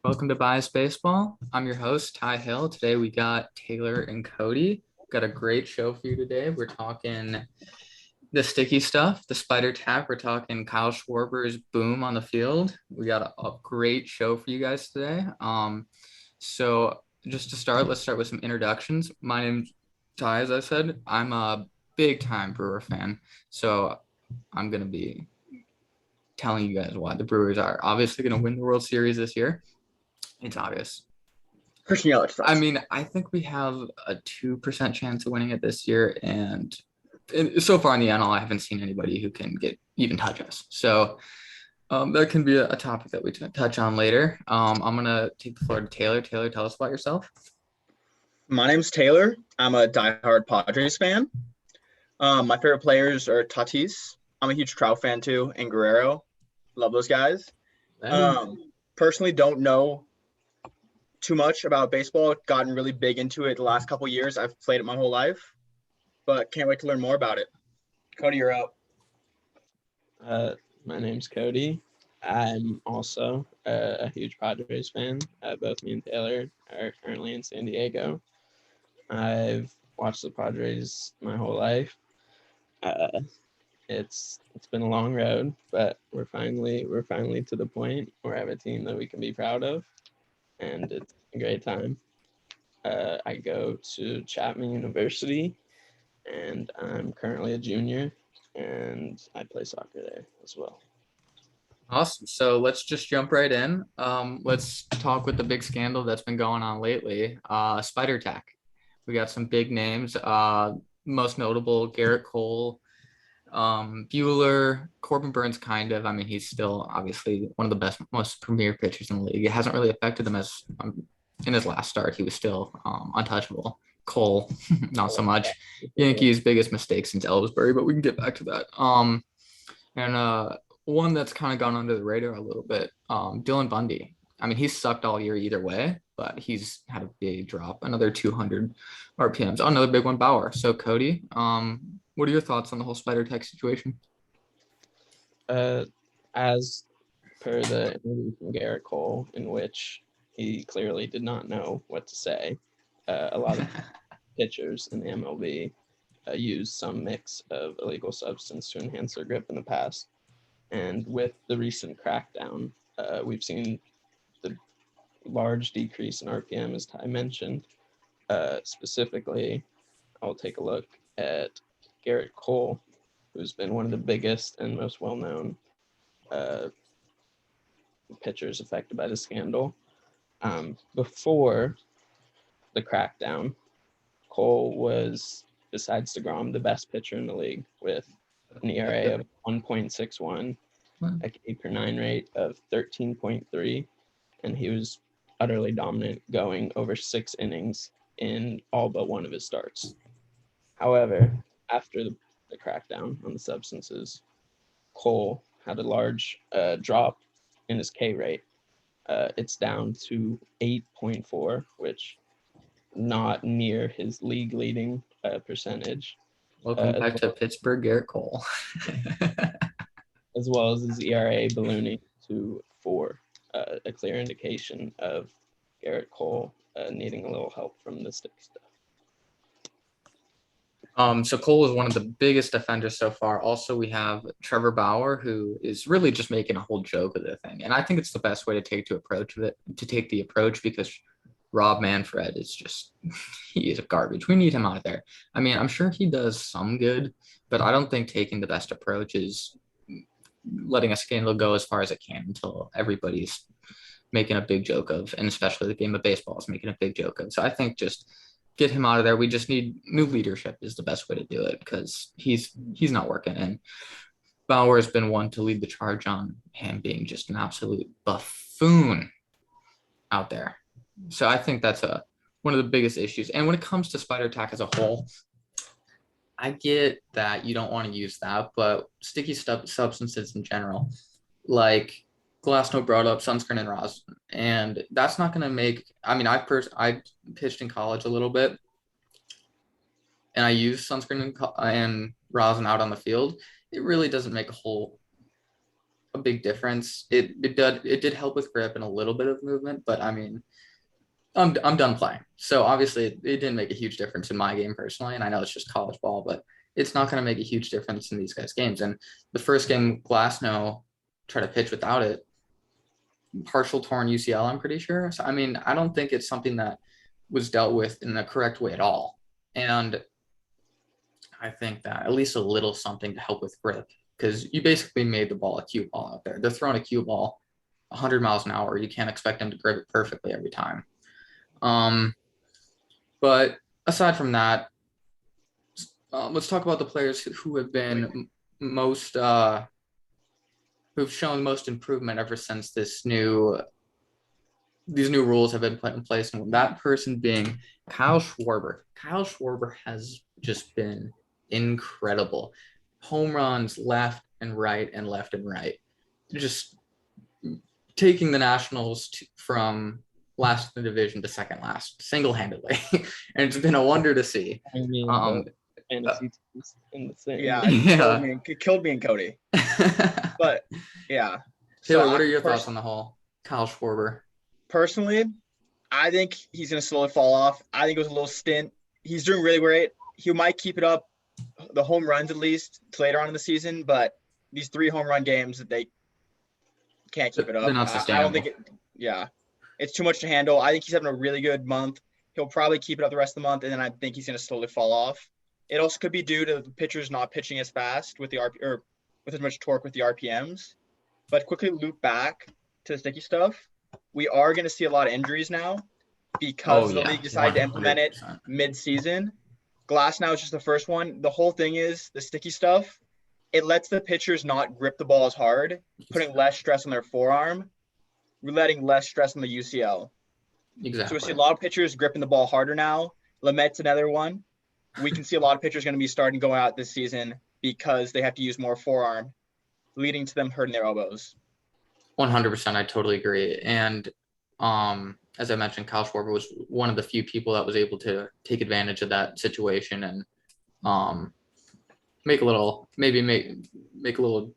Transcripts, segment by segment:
Welcome to Bias Baseball. I'm your host, Ty Hill. Today we got Taylor and Cody. Got a great show for you today. We're talking the sticky stuff, the spider tack. We're talking Kyle Schwarber's boom on the field. We got a great show for you guys today. So just to start, let's start with some introductions. My name's Ty, as I said. I'm a big time Brewer fan. So I'm gonna be telling you guys why the Brewers are obviously gonna win the World Series this year. It's obvious. Christian Yelich I sucks. mean, I think we have a 2% chance of winning it this year. And so far in the NL, I haven't seen anybody who can even touch us. So that can be a topic that we touch on later. I'm going to take the floor to Taylor. Taylor, tell us about yourself. My name's Taylor. I'm a diehard Padres fan. My favorite players are Tatis. I'm a huge Trout fan too, and Guerrero. Love those guys. Personally, don't know too much about baseball. Gotten really big into it the last couple years. I've played it my whole life, but can't wait to learn more about it. Cody, you're up. My name's Cody. I'm also a huge Padres fan. Both me and Taylor are currently in San Diego. I've watched the Padres my whole life. It's been a long road, but we're finally to the point where I have a team that we can be proud of, and it's a great time. I go to Chapman University, and I'm currently a junior, and I play soccer there as well. Awesome. So let's just jump right in. Let's talk with the big scandal that's been going on lately. Spider Tack. We got some big names. Most notable, Garrett Cole, Bueller, Corbin Burns, kind of. I mean, he's still obviously one of the best, most premier pitchers in the league. It hasn't really affected him as in his last start. He was still untouchable. Cole, not so much. Yankees' biggest mistake since Ellsbury, but we can get back to that. And one that's kind of gone under the radar a little bit, Dylan Bundy. I mean, he's sucked all year either way, but he's had a big drop, another 200 RPMs. Oh, another big one, Bauer. So, Cody, what are your thoughts on the whole Spider Tech situation? As per the interview from Garrett Cole, in which he clearly did not know what to say, a lot of pitchers in the MLB used some mix of illegal substance to enhance their grip in the past. And with the recent crackdown, we've seen the large decrease in RPM, as Ty mentioned. Specifically, I'll take a look at Garrett Cole, who's been one of the biggest and most well-known pitchers affected by the scandal. Before the crackdown, Cole was, besides DeGrom, the best pitcher in the league with an ERA of 1.61, a K per 9 rate of 13.3, and he was utterly dominant, going over 6 innings in all but one of his starts. However, after the crackdown on the substances, Cole had a large drop in his K rate. It's down to 8.4, which not near his league leading percentage. Welcome back to Pittsburgh, Garrett Cole. As well as his ERA ballooning to 4, a clear indication of Garrett Cole needing a little help from the stick stuff. So Cole is one of the biggest defenders so far. Also, we have Trevor Bauer, who is really just making a whole joke of the thing, and I think it's the best way to take the approach because Rob Manfred is just he is garbage. We need him out of there. I mean, I'm sure he does some good, but I don't think taking the best approach is letting a scandal go as far as it can until everybody's making a big joke of, and especially the game of baseball is making a big joke of. So I think just get him out of there. We just need new leadership is the best way to do it because he's not working. And Bauer has been one to lead the charge on him being just an absolute buffoon out there. So I think that's one of the biggest issues. And when it comes to Spider Tack as a whole, I get that you don't want to use that, but sticky substances in general, like Glasnow brought up sunscreen and rosin, and that's not going to make. I mean, I pitched in college a little bit, and I used sunscreen and rosin out on the field. It really doesn't make a a big difference. It did help with grip and a little bit of movement, but I mean, I'm done playing. So obviously it didn't make a huge difference in my game personally, and I know it's just college ball, but it's not going to make a huge difference in these guys' games. And the first game, Glasnow tried to pitch without it, partial torn UCL, I'm pretty sure. So I mean, I don't think it's something that was dealt with in the correct way at all. And I think that at least a little something to help with grip, because you basically made the ball a cue ball out there. They're throwing a cue ball 100 miles an hour. You can't expect them to grip it perfectly every time. But aside from that, let's talk about the players who have been most who've shown most improvement ever since these new rules have been put in place, and that person being Kyle Schwarber. Kyle Schwarber has just been incredible. Home runs left and right and left and right. Just taking the Nationals from last in the division to second last single-handedly. And it's been a wonder to see. I mean, fantasy teams in the same. Yeah, Yeah. it killed me and Cody. But yeah. Taylor, So what are your thoughts on the whole Kyle Schwarber? Personally, I think he's going to slowly fall off. I think it was a little stint. He's doing really great. He might keep it up, the home runs at least, to later on in the season. But these 3 home run games, they can't keep it up. They're not I sustainable. don't think it. Yeah, it's too much to handle. I think he's having a really good month. He'll probably keep it up the rest of the month, and then I think he's going to slowly fall off. It also could be due to the pitchers not pitching as fast with the or with as much torque with the RPMs. But quickly loop back to the sticky stuff. We are going to see a lot of injuries now because the league decided to implement it 100%. mid-season. Glasnow is just the first one. The whole thing is the sticky stuff. It lets the pitchers not grip the ball as hard, putting less stress on their forearm, letting less stress on the UCL. Exactly. So we see a lot of pitchers gripping the ball harder now. Lamet's another one. We can see a lot of pitchers going to be starting going out this season because they have to use more forearm, leading to them hurting their elbows. 100%, I totally agree. And as I mentioned, Kyle Schwarber was one of the few people that was able to take advantage of that situation and make a little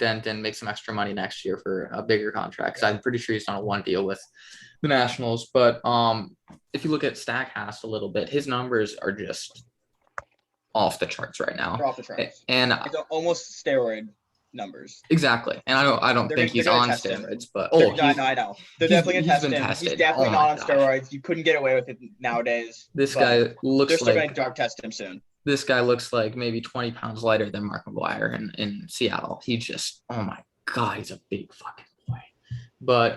dent and make some extra money next year for a bigger contract. Because I'm pretty sure he's on a 1 deal with the Nationals. But if you look at Statcast a little bit, his numbers are just off the charts right now. They're off the charts. And It's almost steroid numbers. Exactly. And I don't think he's on steroids, but I know. They're definitely going to test him. He's definitely not on steroids. You couldn't get away with it nowadays. This guy looks they're still going to drug test him soon. This guy looks like maybe 20 pounds lighter than Mark McGwire in Seattle. He just, oh my God, he's a big fucking boy. But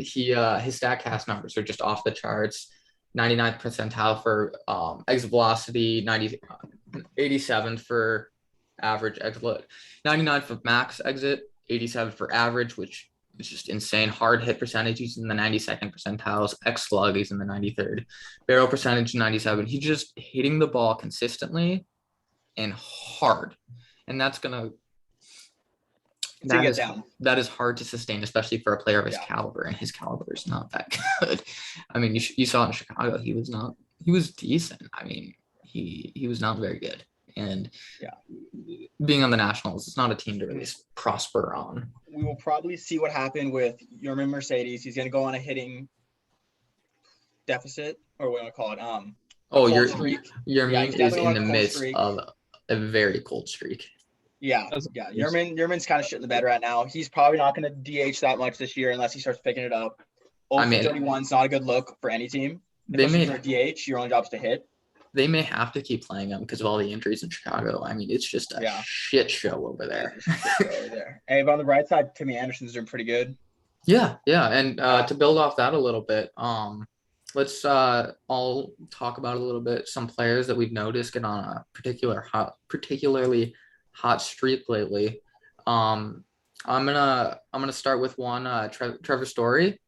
his Statcast numbers are just off the charts. 99th percentile for exit velocity, 87 for average exit, 99 for max exit, 87 for average, which is just insane. Hard hit percentage, he's in the 92nd percentiles. X slug, he's in the 93rd. Barrel percentage, 97. He's just hitting the ball consistently and hard, and that is hard to sustain, especially for a player of his caliber. And his caliber is not that good. I mean, you saw in Chicago, he was decent. I mean, he was not very good. And being on the Nationals, it's not a team to really prosper on. We will probably see what happened with Yermin Mercedes. He's going to go on a hitting deficit, or what do I call it? Yermin is in the midst of a very cold streak. Yeah. Yermin's kind of shit in the bed right now. He's probably not going to DH that much this year unless he starts picking it up. 31 is not a good look for any team. Especially for a DH, your only job is to hit. They may have to keep playing him because of all the injuries in Chicago. I mean, it's just a shit show over there. Hey, but on the right side, Timmy Anderson's doing pretty good. Yeah. And to build off that a little bit, let's all talk about a little bit some players that we've noticed get on a particularly hot streak lately. I'm gonna start with one. Trevor Story.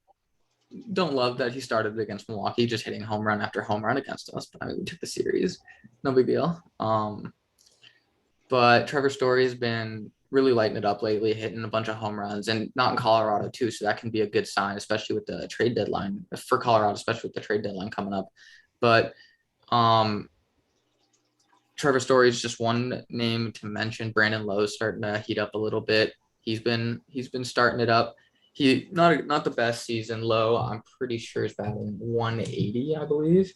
Don't love that he started against Milwaukee, just hitting home run after home run against us. But I mean, we took the series, no big deal. But Trevor Story has been really lighting it up lately, hitting a bunch of home runs, and not in Colorado too. So that can be a good sign, especially with the trade deadline for Colorado, especially with the trade deadline coming up. But Trevor Story is just one name to mention. Brandon Lowe's starting to heat up a little bit. He's been starting it up. He not the best season low. I'm pretty sure he's batting 180, I believe,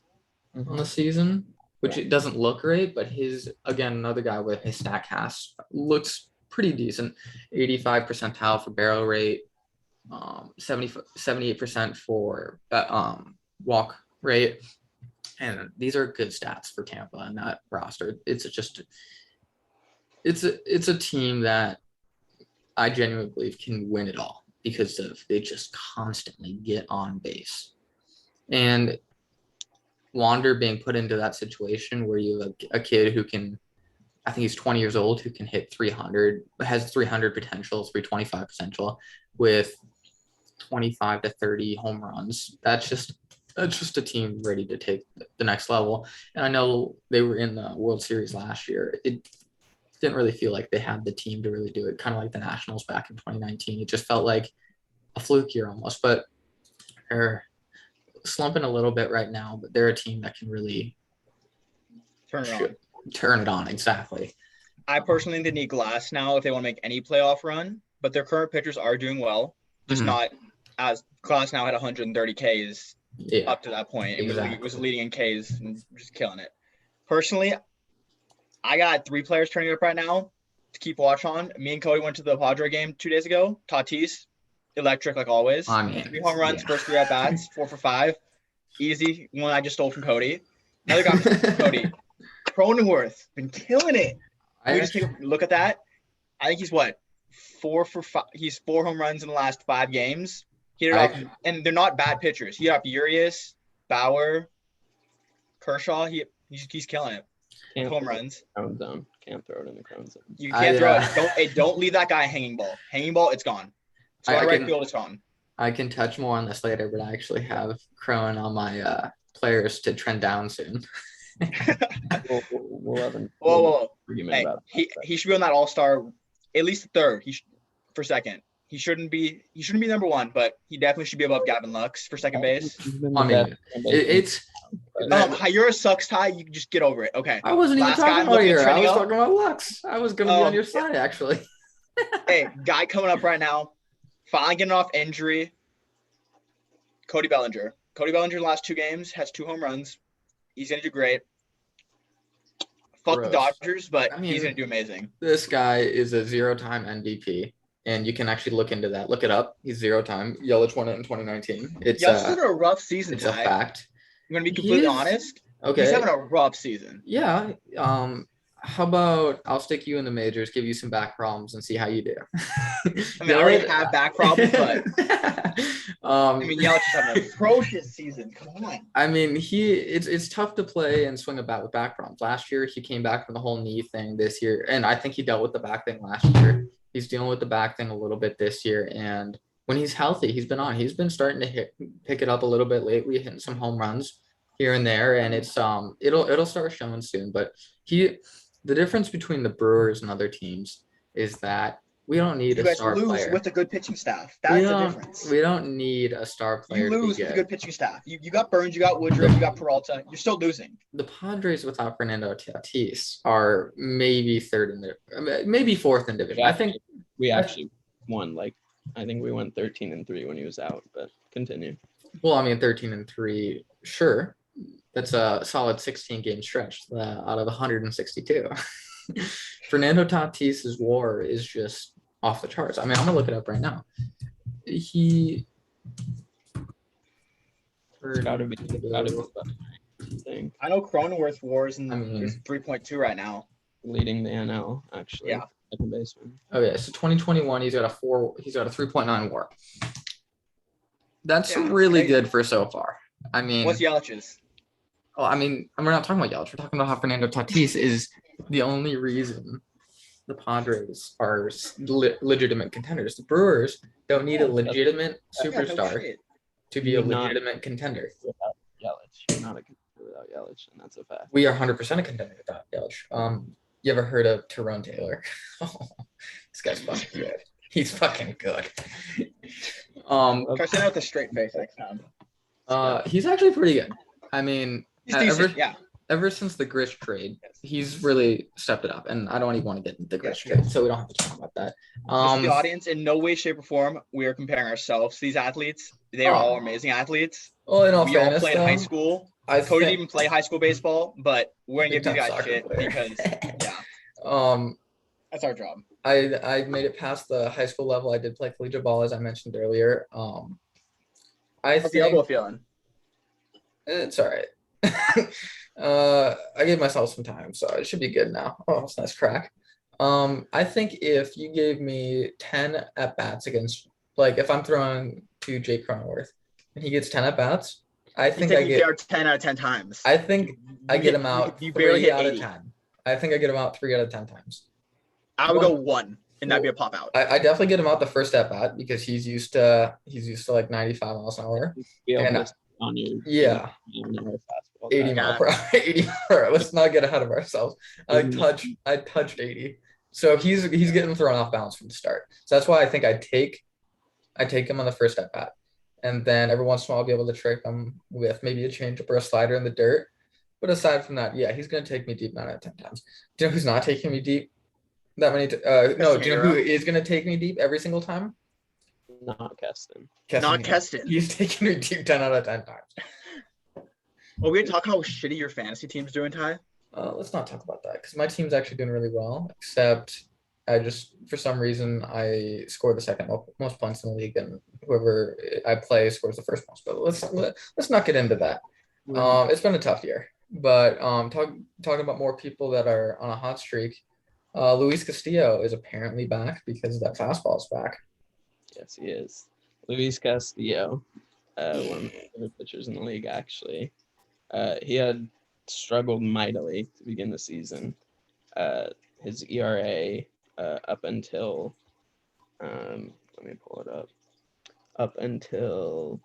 on the season, which it doesn't look great, but his again another guy with his Statcast looks pretty decent. 85 percentile for barrel rate, 78% for walk rate, and these are good stats for Tampa and that roster. It's a team that I genuinely believe can win it all because they just constantly get on base. And Wander being put into that situation where you have a kid who can, I think he's 20 years old, who can hit 300, has 300 potential, 325 potential with 25 to 30 home runs. That's just a team ready to take the next level. And I know they were in the World Series last year. It didn't really feel like they had the team to really do it, kind of like the Nationals back in 2019. It just felt like a fluke year almost, but they're slumping a little bit right now, but they're a team that can really turn it on. Exactly. I personally think they need Glass now if they want to make any playoff run, but their current pitchers are doing well, just not as Glass now had 130 Ks up to that point. It was leading in Ks and just killing it. Personally, I got 3 players turning up right now to keep watch on. Me and Cody went to the Padre game 2 days ago. Tatis, electric like always. 3 home runs, first 3 at bats, 4 for 5. Easy. One I just stole from Cody. Another guy from Cody. Cronenworth, been killing it. We just take a look at that. I think he's 4 for 5. He's 4 home runs in the last 5 games. He hit it off, and they're not bad pitchers. He hit off Urias, Bauer, Kershaw. He's killing it. Home runs. Crone zone. Can't throw it in the crone zone. You can't throw it. Don't leave that guy hanging ball. Hanging ball, it's gone. So right field, it's gone. I can touch more on this later, but I actually have Crone on my players to trend down soon. we'll have an Hey, he should be on that All-Star, at least third. For second. He shouldn't be number 1, but he definitely should be above Gavin Lux for second base. I mean, it's Hayura sucks, Ty. You can just get over it. Okay. I wasn't even talking about Hayura. I was talking about Lux. I was going to be on your side, actually. Hey, guy coming up right now, finally getting off injury. Cody Bellinger. Cody Bellinger in the last 2 games has 2 home runs. He's going to do great. Fuck the Dodgers, but he's going to do amazing. This guy is a 0-time MVP. And you can actually look into that. Look it up. He's 0-time. Yelich won it in 2019. It's having a rough season. It's a fact. I'm gonna be completely honest. Okay. He's having a rough season. Yeah. How about I'll stick you in the majors, give you some back problems, and see how you do. I mean, I already have back problems, but Yelich is having an atrocious season. Come on. I mean, it's tough to play and swing a bat with back problems. Last year, he came back from the whole knee thing this year, and I think he dealt with the back thing last year. He's dealing with the back thing a little bit this year, and when he's healthy, he's been starting to pick it up a little bit lately, hitting some home runs here and there, and it's it'll start showing soon. But the difference between the Brewers and other teams is that we don't need a star player with a good pitching staff. That's the difference. We don't need a star player. You lose with a good pitching staff. You got Burns, you got Woodruff, you got Peralta. You're still losing. The Padres without Fernando Tatis are maybe maybe 4th in division. Yeah, I think we actually won. I think we won 13-3 when he was out. But continue. Well, I mean, 13-3, sure. That's a solid 16-game stretch out of 162. Fernando Tatis's WAR is just off the charts. I mean, I'm gonna look it up right now. He gotta be thing. I know Cronenworth WAR is 3.2 right now, leading the NL actually. Yeah, second baseman. Okay, so 2021, he's got a 3.9 WAR. That's really good for so far. I mean, what's Yelich's? Oh, I mean, we're not talking about Yelich. We're talking about how Fernando Tatis is the only reason the Padres are legitimate contenders. The Brewers don't need a legitimate superstar to be a legitimate contender. Without Yelich, you're not a contender without Yelich, and that's a fact. We are 100% a contender without Yelich. You ever heard of Tyrone Taylor? This guy's fucking good. He's fucking good. Try saying that with a straight face next time. He's actually pretty good. I mean, he's decent, ever since the Grish trade, he's really stepped it up. And I don't even want to get into the Grish trade, so we don't have to talk about that. Just the audience, in no way, shape, or form, we are comparing ourselves to these athletes. They are Oh. all amazing athletes. Well, in all We all fairness, played high though, school. I Cody didn't think even play high school baseball, but we're gonna big give these time guys soccer shit player. because yeah, um, that's our job. I made it past the high school level. I did play collegiate ball, as I mentioned earlier. I How's the elbow think feeling? it's all right. I gave myself some time, so it should be good now. Oh, it's a nice crack. I think if you gave me 10 at bats against, like, if I'm throwing to Jake Cronenworth and he gets 10 at bats, I You think take I get. EKR 10 out of 10 times. I think I get him out You barely 3 hit out of 80. 10. I think I get him out 3 out of 10 times. I would go 1, and that'd be a pop out. I definitely get him out the first at bat because he's used to like 95 miles an hour. Be able And, to on your yeah. 80 80 mile per hour. 80 mile per hour. Let's not get ahead of ourselves. I touched 80. So he's getting thrown off balance from the start. So that's why I think I take him on the first at bat. And then every once in a while I'll be able to trick him with maybe a changeup or a slider in the dirt. But aside from that, yeah, he's gonna take me deep 9 out of 10 times. Do you know who's not taking me deep that many no, do you know who is gonna take me deep every single time? Not Keston. Not Keston. He's taking me deep 10 out of 10 times. Well, we talk how shitty your fantasy team's doing, Ty. Let's not talk about that because my team's actually doing really well, except I just, for some reason, I scored the second most points in the league, and whoever I play scores the first most. But let's not get into that. It's been a tough year, but talking about more people that are on a hot streak. Luis Castillo is apparently back because that fastball is back. Yes, he is. Luis Castillo, one of my favorite pitchers in the league, actually. He had struggled mightily to begin the season. His ERA up until, let me pull it up until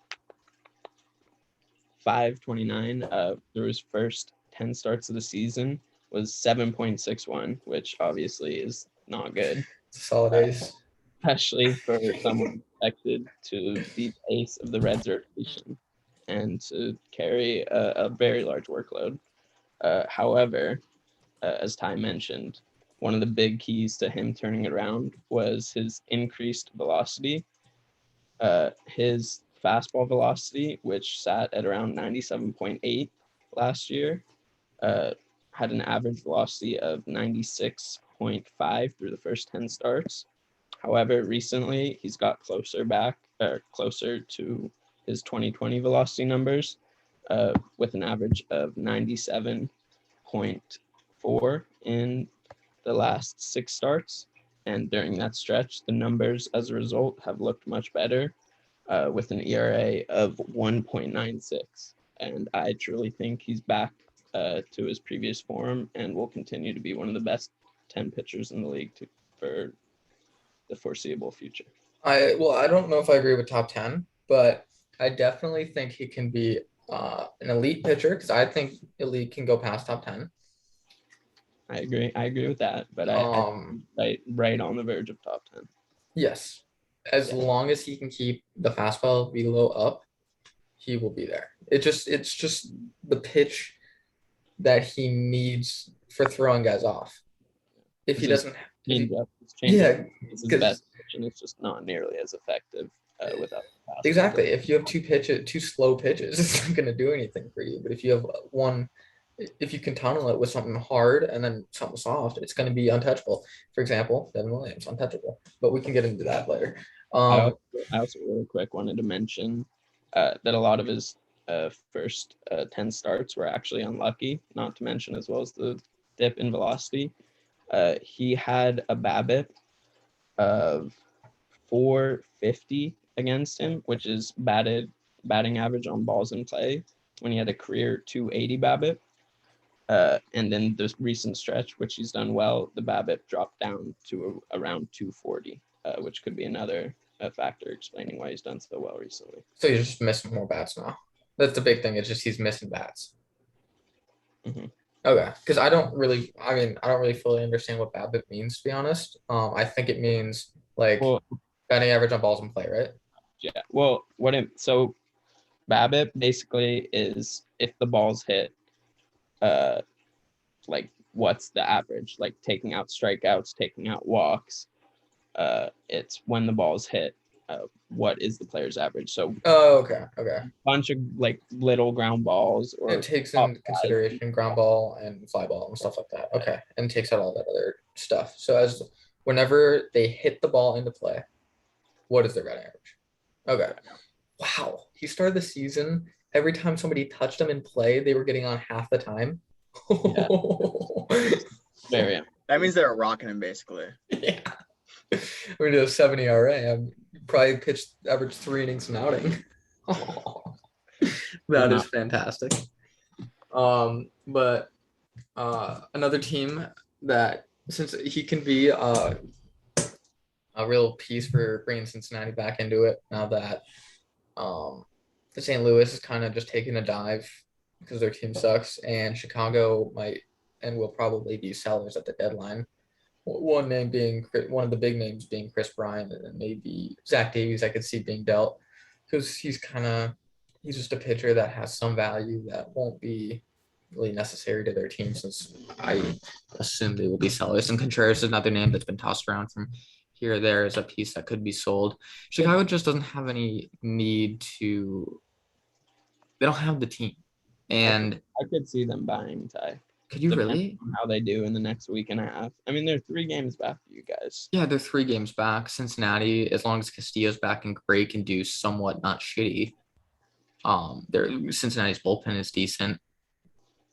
5/29 through his first 10 starts of the season was 7.61, which obviously is not good. It's a solid ace. Especially for someone expected to be the ace of the Reds rotation and to carry a very large workload. However, as Ty mentioned, one of the big keys to him turning it around was his increased velocity. His fastball velocity, which sat at around 97.8 last year, had an average velocity of 96.5 through the first 10 starts. However, recently he's got closer to his 2020 velocity numbers, with an average of 97.4 in the last 6 starts. And during that stretch, the numbers as a result have looked much better, with an ERA of 1.96. And I truly think he's back to his previous form and will continue to be one of the best 10 pitchers in the league for the foreseeable future. I don't know if I agree with top 10, but I definitely think he can be an elite pitcher because I think elite can go past top 10. I agree with that, but I'm right on the verge of top 10. Yes. As long as he can keep the fastball below up, he will be there. It's just the pitch that he needs for throwing guys off. If he doesn't, change-up yeah, is his best pitch, and it's just not nearly as effective without the fastball. Exactly. If you have two slow pitches, it's not going to do anything for you. But if you have one, if you can tunnel it with something hard and then something soft, it's going to be untouchable. For example, Devin Williams, untouchable. But we can get into that later. I also really quick wanted to mention that a lot of his first 10 starts were actually unlucky, not to mention as well as the dip in velocity. He had a BABIP of 450 against him, which is batting average on balls in play, when he had a career 280 BABIP. And then the recent stretch, which he's done well, the BABIP dropped down to around 240, which could be another factor explaining why he's done so well recently. So he's just missing more bats now. That's the big thing. It's just he's missing bats. Mm-hmm. Okay, because I don't really fully understand what BABIP means, to be honest. I think it means batting average on balls in play, right? Yeah. Well, so BABIP basically is if the ball's hit, what's the average? Like taking out strikeouts, taking out walks, It's when the ball's hit, what is the player's average? So Oh, okay. Okay. bunch of like little ground balls or It takes pop in flies. consideration ground ball and fly ball and stuff like that. Okay. And takes out all that other stuff. So as whenever they hit the ball into play, what is their batting average? Okay. Wow. He started the season. Every time somebody touched him in play, they were getting on half the time. Very That means they're rocking him basically. Yeah. We're gonna do a 70 RA. I'm probably pitched average 3 innings an outing. That is fantastic. But another team that, since he can be a real piece for bringing Cincinnati back into it now that the St. Louis is kind of just taking a dive because their team sucks, and Chicago might and will probably be sellers at the deadline. One name being one of the big names being Chris Bryant, and then maybe Zach Davies I could see being dealt because he's just a pitcher that has some value that won't be really necessary to their team, since I assume they will be sellers. And Contreras is another name that's been tossed around from here or there as a piece that could be sold. Chicago just doesn't have any need to. They don't have the team, and I could see them buying Ty. could you Depending really? on how they do in the next week and a half. I mean, they're 3 games back for you guys. Yeah, they're 3 games back. Cincinnati, as long as Castillo's back and Gray can do somewhat not shitty. Cincinnati's bullpen is decent.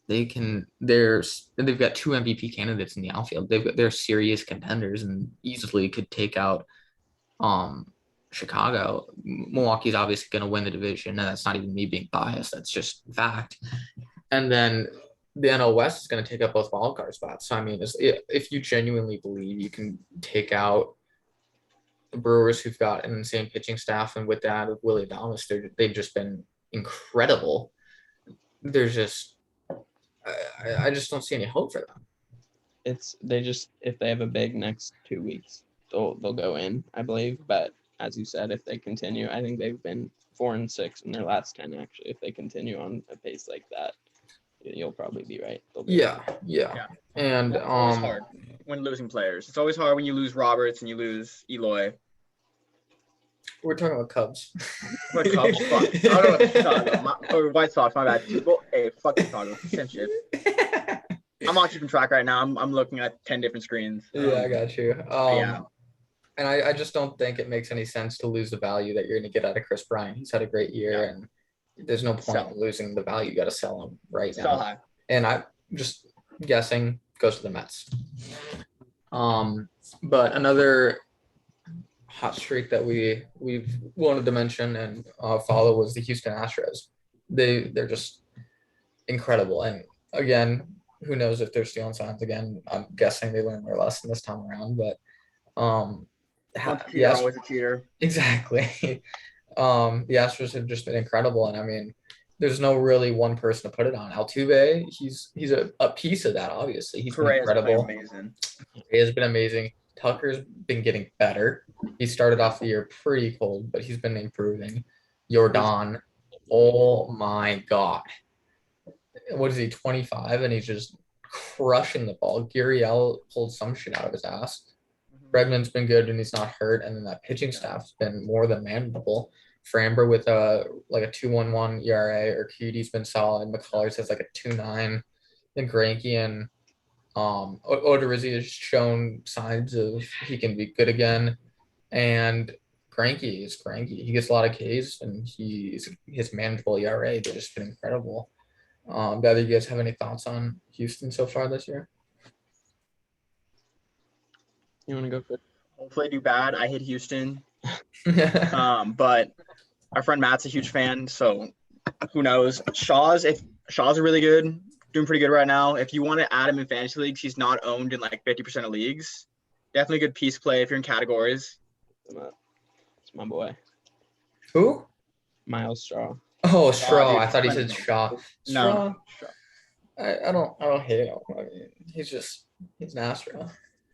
They've got 2 MVP candidates in the outfield. They're serious contenders and easily could take out Chicago. Milwaukee's obviously going to win the division, and that's not even me being biased. That's just fact. And then the NL West is going to take up both wildcard spots. So, I mean, if you genuinely believe you can take out the Brewers, who've got an insane pitching staff, and with that of Willie Adames, they've just been incredible. There's just, I just don't see any hope for them. If they have a big next 2 weeks, they'll go in, I believe. But as you said, if they continue, I think they've been 4-6 in their last 10. Actually, if they continue on a pace like that, you'll probably be right. Yeah. And It's always hard when losing players. It's always hard when you lose Roberts and you lose Eloy. we're talking about Cubs. What Cubs? Fuck. I don't know what Chicago. Or White Sox, my bad. Well, hey, fuck Chicago. Same shit. I'm not keeping track right now. I'm looking at 10 different screens. Yeah, I got you. Yeah. And I just don't think it makes any sense to lose the value that you're going to get out of Chris Bryant. He's had a great year, and there's no point in losing the value. You got to sell him right now. Sell high. And I'm just guessing goes to the Mets. But another hot streak that we've wanted to mention and follow was the Houston Astros. They're just incredible. And again, who knows if they're stealing signs again? I'm guessing they learned their lesson this time around. But Cheater, always a cheater. Exactly. The Astros have just been incredible, and I mean, there's no really one person to put it on. Altuve, he's a piece of that. Obviously, he's been incredible. Amazing. He has been amazing. Tucker's been getting better. He started off the year pretty cold, but he's been improving. Jordan, oh my God, what is he, 25, and he's just crushing the ball. Gurriel pulled some shit out of his ass. Bregman's been good and he's not hurt, and then that pitching staff's been more than manageable. Framber with a 2.11 ERA, or Urquidy's been solid. McCullers has like a 2.9. Then Greinke and Odorizzi has shown signs of he can be good again. And Greinke is Greinke. He gets a lot of Ks and his manageable ERA. They've just been incredible. Do you guys have any thoughts on Houston so far this year? You want to go first? Hopefully do bad. I hate Houston. But our friend Matt's a huge fan, so who knows? Shaw's are really good, doing pretty good right now. If you want to add him in fantasy leagues, he's not owned in like 50% of leagues. Definitely a good piece play if you're in categories. It's my boy. Who? Miles Straw. Oh, Straw. dude, I thought he said Shaw. No. Straw. I don't hate him. I mean, he's an Astro.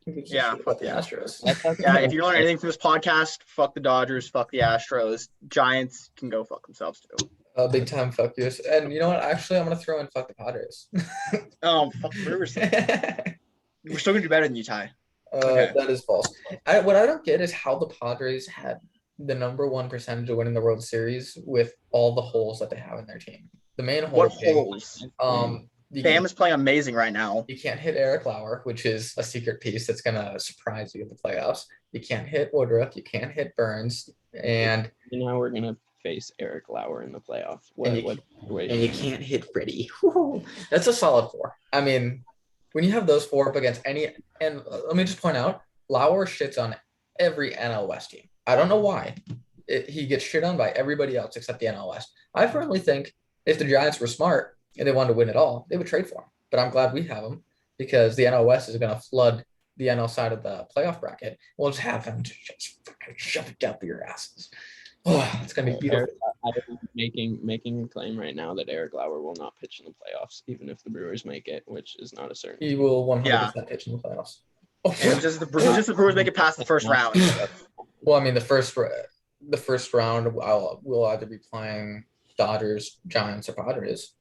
Yeah, fuck the Astros. Yeah, if you learn anything from this podcast, fuck the Dodgers, fuck the Astros. Giants can go fuck themselves too. Big time fuck yous. And you know what? Actually, I'm gonna throw in fuck the Padres. Fuck the Brewers. We're still gonna do better than you, Ty. Okay. That is false. What I don't get is how the Padres had the number one percentage of winning the World Series with all the holes that they have in their team. The main hole What being, holes? you Bam is playing amazing right now. you can't hit Eric Lauer, which is a secret piece that's gonna surprise you in the playoffs. You can't hit Woodruff. You can't hit Burns, and Now we're gonna face Eric Lauer in the playoffs. And you- What and you can't hit Freddie. That's a solid four. I mean, when you have those four up against any, and let me just point out, Lauer shits on every NL West team. I don't know why. He gets shit on by everybody else except the NL West. I firmly think if the Giants were smart and they wanted to win it all, they would trade for him. But I'm glad we have him because the NL West is going to flood the NL side of the playoff bracket. We'll just have him to just fucking shove it down your asses. Oh, it's going to be beautiful. making a claim right now that Eric Lauer will not pitch in the playoffs, even if the Brewers make it, which is not a certainty. He will 100% pitch in the playoffs. Oh, It was just the Brewers make it past the first round. well, I mean, the first round, we'll either be playing Dodgers, Giants, or Padres,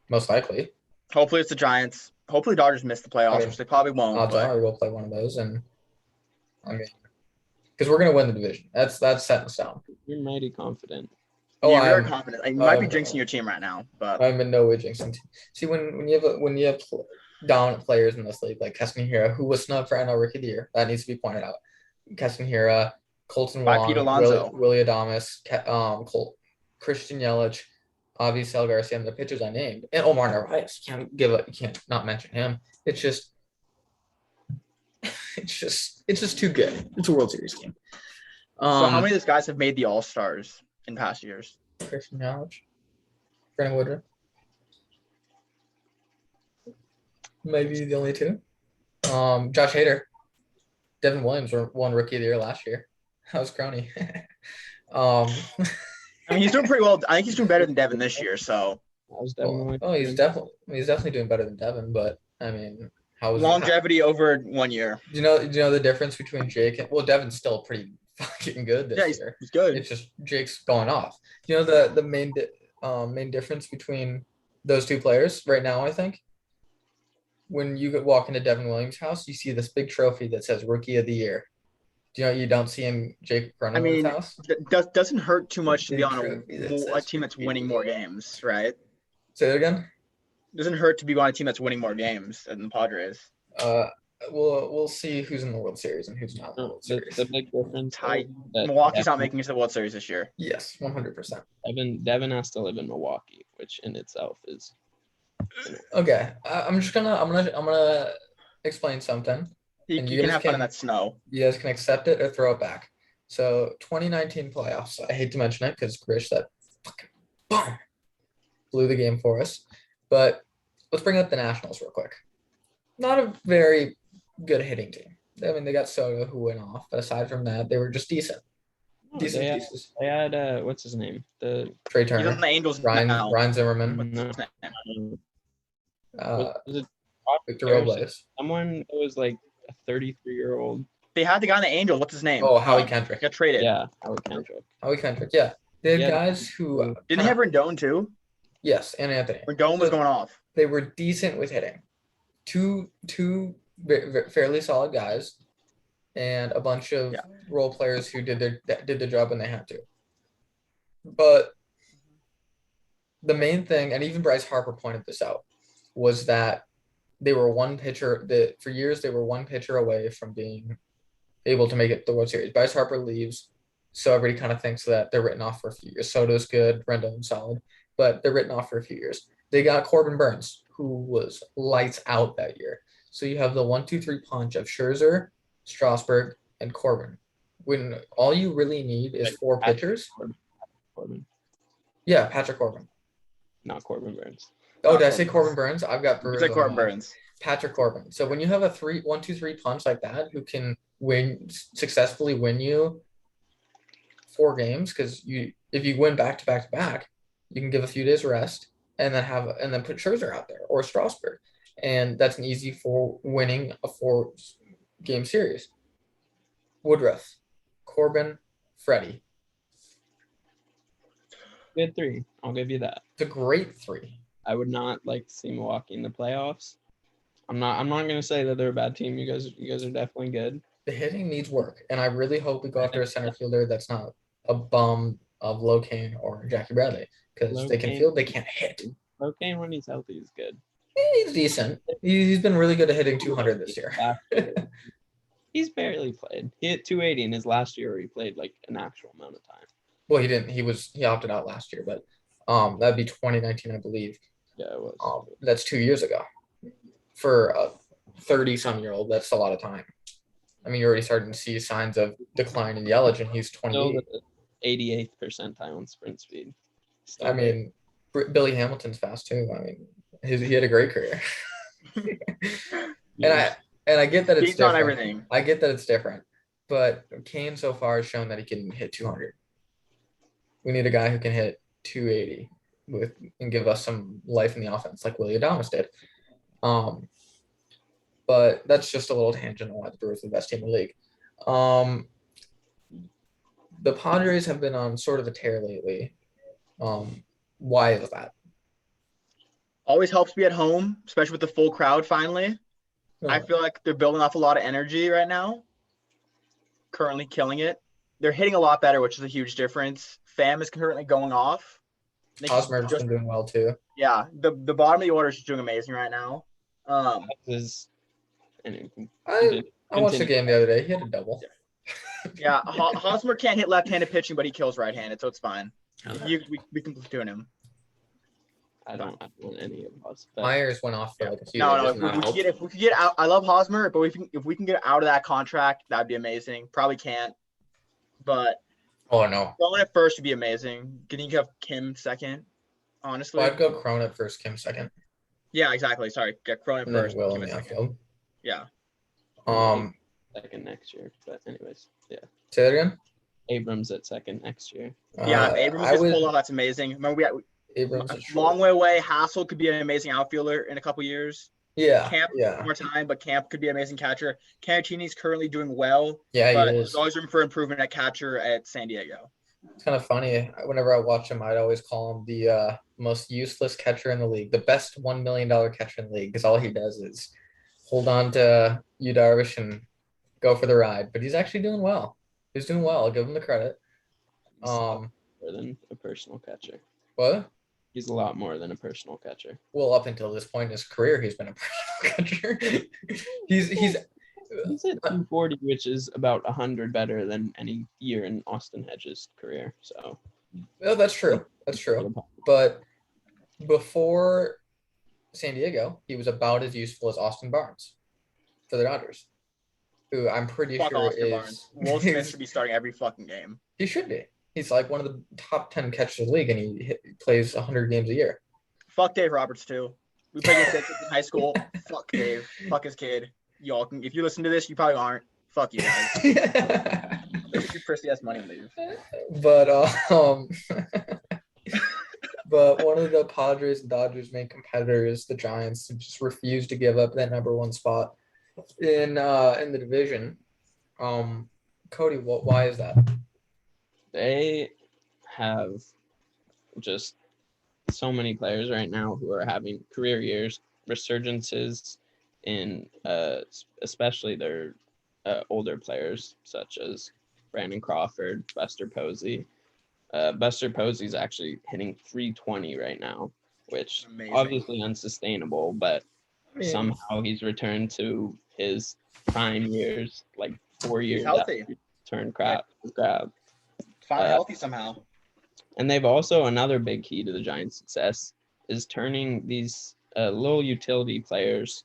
most likely. Hopefully it's the Giants. Hopefully Dodgers miss the playoffs, which they probably won't. Odds But are we'll play one of those, and I mean, because we're gonna win the division. That's set in stone. You're mighty confident. Oh, you're very I'm confident. You might be I'm- jinxing your team right now, but I'm in no way jinxing. See, when you have dominant players in this league like Keston Hira, who was snubbed for NL Rookie of the Year, that needs to be pointed out. Keston Hira, Colton By Wong, Pete Alonso. Willie Adames, Christian Yelich, Avisail Garcia, and the pitchers I named, and Omar Narvaez. You can't not mention him. It's just too good. It's a World Series game. so how many of these guys have made the All Stars in past years? Christian Yelich, Brandon Woodruff, maybe the only two. Josh Hader, Devin Williams won Rookie of the Year last year. That was Crony. I mean, he's doing pretty well. I think he's doing better than Devin this year. So How's Devin? he's definitely doing better than Devin. But I mean, longevity over 1 year. Do you know the difference between Jake and Devin's still pretty fucking good this year. He's good. It's just Jake's going off. Do you know the main difference between those two players right now? I think when you walk into Devin Williams' house, you see this big trophy that says Rookie of the Year. Do you know you don't see in Jake Cronenworth's house? Doesn't hurt too much to be on Trophy that a says team that's Rookie of winning the more Year. games, right? Say that again. Doesn't hurt to be on a team that's winning more games than the Padres. We'll see who's in the World Series and who's not in the World Series. The big difference. Tight. that Milwaukee's not making it to the World Series this year. Yes, 100%. Devin has to live in Milwaukee, which in itself is. Okay, I'm gonna explain something. You And can you guys have fun in can- that snow. You guys can accept it or throw it back. So 2019 playoffs. I hate to mention it because Grish that fucking boom blew the game for us. But let's bring up the Nationals real quick. Not a very good hitting team. I mean, they got Soto who went off, but aside from that, they were just decent. Decent They had, pieces. they had what's his name? The Trey He's on Turner, the Angels Ryan now. Zimmerman, no, was it Victor Robles. someone that was like a 33-year-old? They had the guy on the Angels. What's his name? Oh, Howie Kendrick. Got traded. Yeah, Howard Kendrick. Howie Kendrick. Yeah, they had Yeah. guys who Didn't they have Rendon too? yes, and Anthony. Rendon was going off. They were decent with hitting. Two fairly solid guys, and a bunch of Yeah. role players who did the job when they had to. But the main thing, and even Bryce Harper pointed this out, was that they were one pitcher. That for years they were one pitcher away from being able to make it the World Series. Bryce Harper leaves, so everybody kind of thinks that they're written off for a few years. Soto's good, Rendon's solid, but they're written off for a few years. They got Corbin Burns, who was lights out that year. So you have the 1-2-3 punch of Scherzer, Strasburg, and Corbin. When all you really need is four pitchers. Corbin, Yeah, Patrick Corbin. not Corbin Burns. Oh, did I say Corbin Burns? I've got Burns. It's like on Corbin my- Burns. Patrick Corbin. So when you have a 1-2-3 punch like that, who can successfully win you 4 games, because if you win back to back to back, you can give a few days rest and then put Scherzer out there or Strasburg, and that's an easy for winning a 4-game series. Woodruff, Corbin, Freddie. Good 3. I'll give you that. It's a great 3. I would not like to see Milwaukee in the playoffs. I'm not gonna say that they're a bad team. You guys are definitely good. The hitting needs work, and I really hope we go after a center fielder that's not a bum of Locane or Jackie Bradley, because they can Locane- field, they can't hit. Locane, when he's healthy, is good. He's decent. He's been really good at hitting 200 this year. He's barely played. He hit 280 in his last year where he played like an actual amount of time. Well, he didn't. He opted out last year, but that'd be 2019, I believe. Yeah, it was. That's 2 years ago. For a 30-some-year-old, that's a lot of time. I mean, you're already starting to see signs of decline in Yelich, and he's Still 28. the 88th percentile in sprint speed. Still I mean, Billy Hamilton's fast too. I mean, he had a great career. And I get that it's He's not different. everything. I get that it's different, but Kane so far has shown that he can hit 200. We need a guy who can hit 280 and give us some life in the offense, like Willie Adames did. But that's just a little tangent on why the Brewers are the best team in the league. The Padres have been on sort of a tear lately. Why is that? Always helps be at home, especially with the full crowd finally. I feel like they're building off a lot of energy right now. Currently killing it. They're hitting a lot better, which is a huge difference. Pham is currently going off. Hosmer's been doing well too. Yeah, the bottom of the order is doing amazing right now. I watched the game the other day. He had a double. Yeah, Hosmer can't hit left-handed pitching, but he kills right-handed, so it's fine. We can platoon him. I don't want any of us. Myers went off for like a few. No. years. If we could get out, I love Hosmer, but if we can get out of that contract, that'd be amazing. Probably can't, but Oh no. going at first would be amazing. Getting to have Kim second, honestly. Well, I'd go Crone at first, Kim second, Yeah, exactly. Sorry, get Cronin and then first. Will Kim in at the second. outfield. Yeah. Second next year. But anyways, yeah. Say that again. Abrams at second next year. Yeah, if Abrams gets pulled off, that's amazing. Remember, we had Abrams a is long way away. Hassel could be an amazing outfielder in a couple years. Yeah. Camp Yeah. more time, but Camp could be an amazing catcher. Canatini's currently doing well, Yeah, but he there's is. always room for improvement at catcher at San Diego. It's kind of funny. Whenever I watch him, I'd always call him the most useless catcher in the league, the best $1 million catcher in the league, because all he does is hold on to Yu Darvish and go for the ride. But he's actually doing well. He's doing well. I'll give him the credit. More than a personal catcher. What? He's a lot more than a personal catcher. Well, up until this point in his career, he's been a personal catcher. he's He's at 240, which is about 100 better than any year in Austin Hedges' career. So, oh, that's true. That's true. But before San Diego, he was about as useful as Austin Barnes for the Dodgers, who I'm pretty Fuck sure Oscar is. Barnes. Will Smith should be starting every fucking game. He should be. He's like one of the top 10 catchers in the league, and he plays 100 games a year. Fuck Dave Roberts too. We played with Dave in high school. Fuck Dave. Fuck his kid. Y'all can. If you listen to this, you probably aren't. Fuck you guys. Take your prissy ass money and leave. But but one of the Padres and Dodgers' main competitors, the Giants, just refused to give up that number one spot in the division. Cody, why is that? they have just so many players right now who are having career years, resurgences in especially their older players such as Brandon Crawford, Buster Posey. Buster Posey's actually hitting 320 right now, which Amazing. obviously unsustainable, but somehow he's returned to his prime years, like 4 years healthy. after he turned crap. Grab. Finally healthy somehow. And they've also, another big key to the Giants' success is turning these little utility players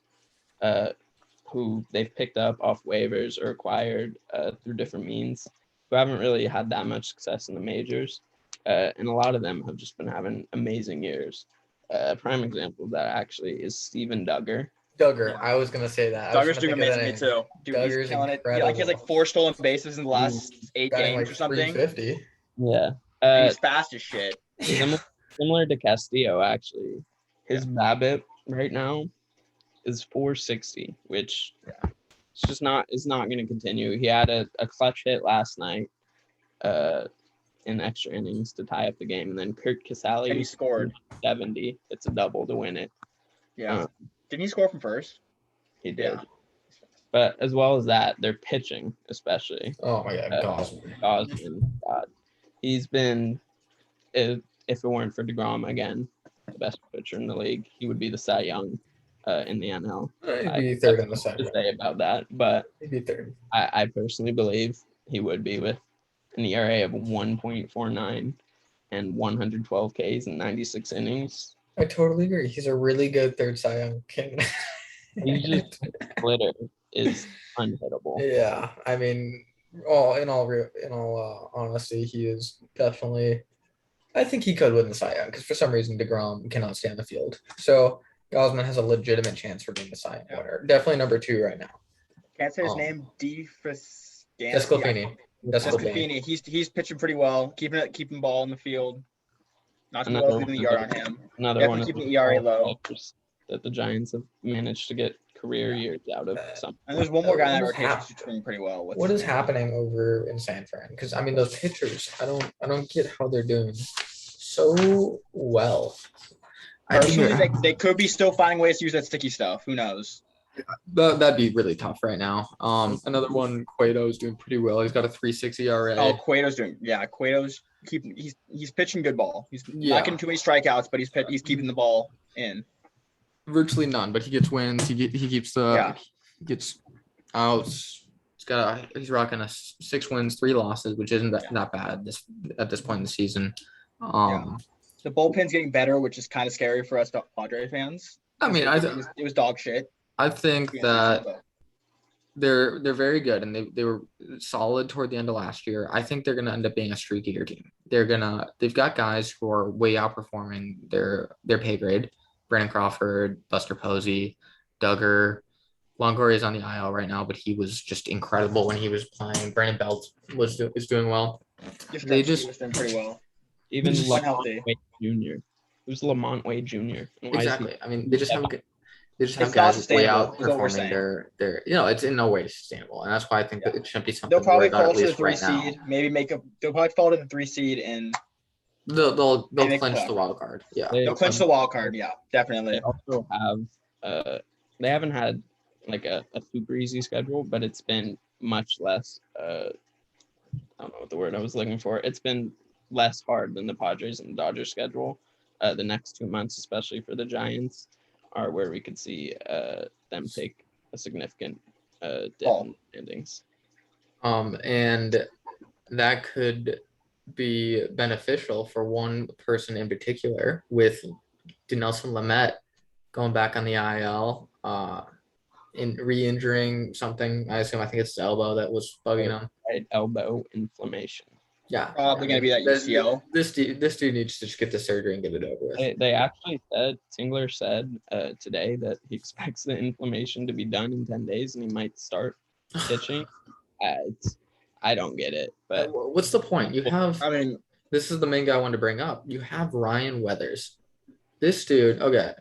who they've picked up off waivers or acquired through different means, who haven't really had that much success in the majors. And a lot of them have just been having amazing years. A prime example of that actually is Steven Duggar. Duggar, I was gonna say that. Duggar's doing amazing too. Dude, Duggar's he's killing it. incredible. He has like 4 stolen bases in the last 8 Batting games like or something. 350. Yeah. He's fast as shit. Similar to Castillo, actually. His BABIP right now is 460, which is not going to continue. He had a clutch hit last night in extra innings to tie up the game, and then Kurt Casale And he scored. 70. It's a double to win it. Yeah. Didn't he score from first? He did. Yeah. But as well as that, their pitching, especially. Oh my God, Gosman. God, he's been, if it weren't for DeGrom, again, the best pitcher in the league, he would be the Cy Young in the NL. He'd be third in the To second. say about that, but He'd be third. I personally believe he would be with an ERA of 1.49 and 112 Ks and 96 innings. I totally agree. He's a really good third Cy Young candidate. He's just splitter is unhittable. Yeah, I mean, in all honesty, he is definitely. I think he could win the Cy Young because for some reason DeGrom cannot stay on the field. So Gosman has a legitimate chance for being the Cy Young winner. Definitely number 2 right now. Can't say his Oh. name. Desclafini. Desclafini. He's pitching pretty well, keeping ball in the field. Not too Another well leaving the yard one. on him. Another Definitely one of keeping the the ERA low. players that the Giants have managed to get career years out of. Some. And there's one more guy in that What is rotation hap- who's doing pretty well. What is happening over in San Fran? Because I mean, those pitchers, I don't get how they're doing so well. Personally, they could be still finding ways to use that sticky stuff. Who knows? That'd be really tough right now. Another one, Cueto's doing pretty well. He's got a 3.6 ERA. Oh, Cueto's doing. Yeah, Cueto's he's pitching good ball. He's Yeah. not getting too many strikeouts, but he's keeping the ball in. Virtually none, but he gets wins. He keeps Yeah. he gets outs. He's rocking a 6 wins, 3 losses, which isn't that bad at this point in the season. The bullpen's getting better, which is kind of scary for us Padre fans. I mean, It was dog shit. I think that they're very good and they were solid toward the end of last year. I think they're gonna end up being a streakier team. They've got guys who are way outperforming their pay grade. Brandon Crawford, Buster Posey, Duggar. Longoria is on the IL right now, but he was just incredible when he was playing. Brandon Belt is doing well. They just was doing pretty well. Even Just Lamont unhealthy. Wade Jr. Who's Lamont Wade Jr.? And why is he- exactly. I mean, they just have It's not guys way sustainable, is what we're outperforming saying. their it's in no way sustainable, and that's why I think that it shouldn't be something They'll to probably worry about fall at to the least 3 right now. seed. Maybe they'll probably fall to the 3 seed and They'll make clinch the the wild card. Yeah. they'll clinch the wild card. Yeah, definitely. They also have they haven't had like a super easy schedule, but it's been much less I don't know what the word I was looking for. It's been less hard than the Padres and the Dodgers schedule. The next 2 months, especially for the Giants, are where we could see them take a significant dip in standings. And that could be beneficial for one person in particular with Dinelson Lamet going back on the IL, in re-injuring something. I think it's the elbow that was bugging him. Right, elbow inflammation. Yeah. Probably gonna be that UCL. This dude needs to just get the surgery and get it over with. They actually said, Tingler said today that he expects the inflammation to be done in 10 days and he might start pitching. I don't get it, but What's the point? You have, I mean, this is the main guy I wanted to bring up. You have Ryan Weathers. This dude, okay.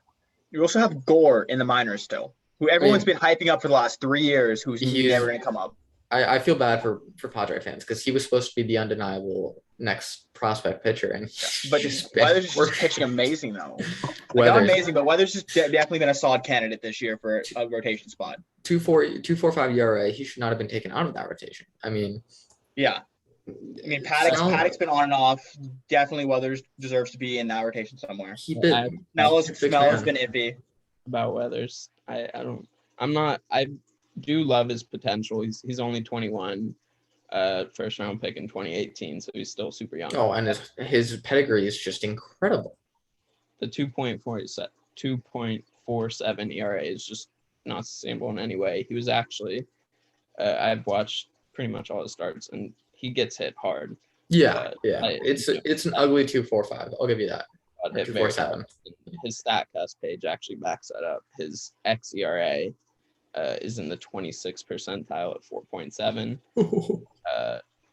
you also have Gore in the minors still, who everyone's been hyping up for the last 3 years, who's He's- never gonna come up. I feel bad for Padre fans because he was supposed to be the undeniable next prospect pitcher, and But he's Weathers is just pitching amazing though. Like, not Weathers, amazing, but Weathers has definitely been a solid candidate this year for a rotation spot. 2.45 ERA. He should not have been taken out of that rotation. I mean, Yeah. I mean, Paddock's been on and off. Definitely Weathers deserves to be in that rotation somewhere. he bit. I- Smells Big has fan. been iffy. about Weathers, I do love his potential. He's only 21, first round pick in 2018, so he's still super young. Oh, and his pedigree is just incredible. The 2.47 ERA is just not sustainable in any way. He was actually, I've watched pretty much all his starts, and he gets hit hard. Yeah. I- It's an ugly 2.45. I'll give you that. Got hit very 2.47. hard. His StatCast page actually backs that up. His xERA is in the 26th percentile at 4.7.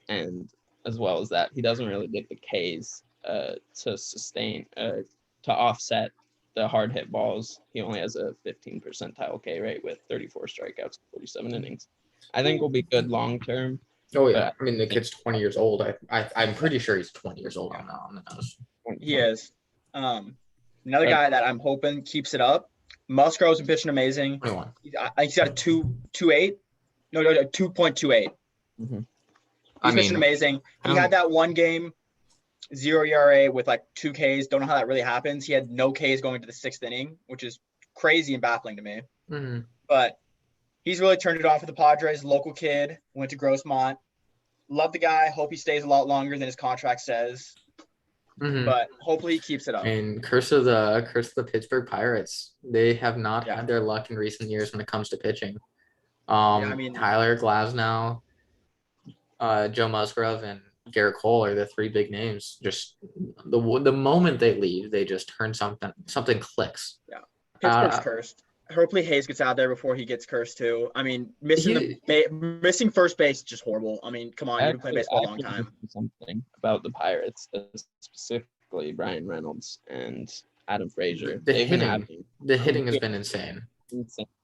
And as well as that, he doesn't really get the Ks to sustain, to offset the hard hit balls. He only has a 15 percentile K rate with 34 strikeouts, 47 innings. I think will be good long term. Oh yeah. I mean, the kid's 20 years old. I'm pretty sure he's 20 years old on the nose. He is. Another guy that I'm hoping keeps it up Musgrove's been pitching amazing. 21. He's got a 2.28. No, 2.28. Mhm. He's pitching amazing. He had that one game, 0 ERA with like 2 Ks. Don't know how that really happens. He had no Ks going to the 6th inning, which is crazy and baffling to me. Mhm. But he's really turned it on for the Padres. Local kid, went to Grossmont. Love the guy. Hope he stays a lot longer than his contract says. Mhm. But hopefully he keeps it up. And curse of the Pittsburgh Pirates. They have not Yeah. had their luck in recent years when it comes to pitching. I mean- Tyler Glasnow, Joe Musgrove, and Garrett Cole are the 3 big names. Just the moment they leave, they just turn something clicks. Pittsburgh's cursed. Hopefully Hayes gets out there before he gets cursed too. I mean, missing first base is just horrible. I mean, come on, you've been playing baseball a long time. Something about the Pirates, specifically Brian Reynolds and Adam Frazier. The hitting has been insane.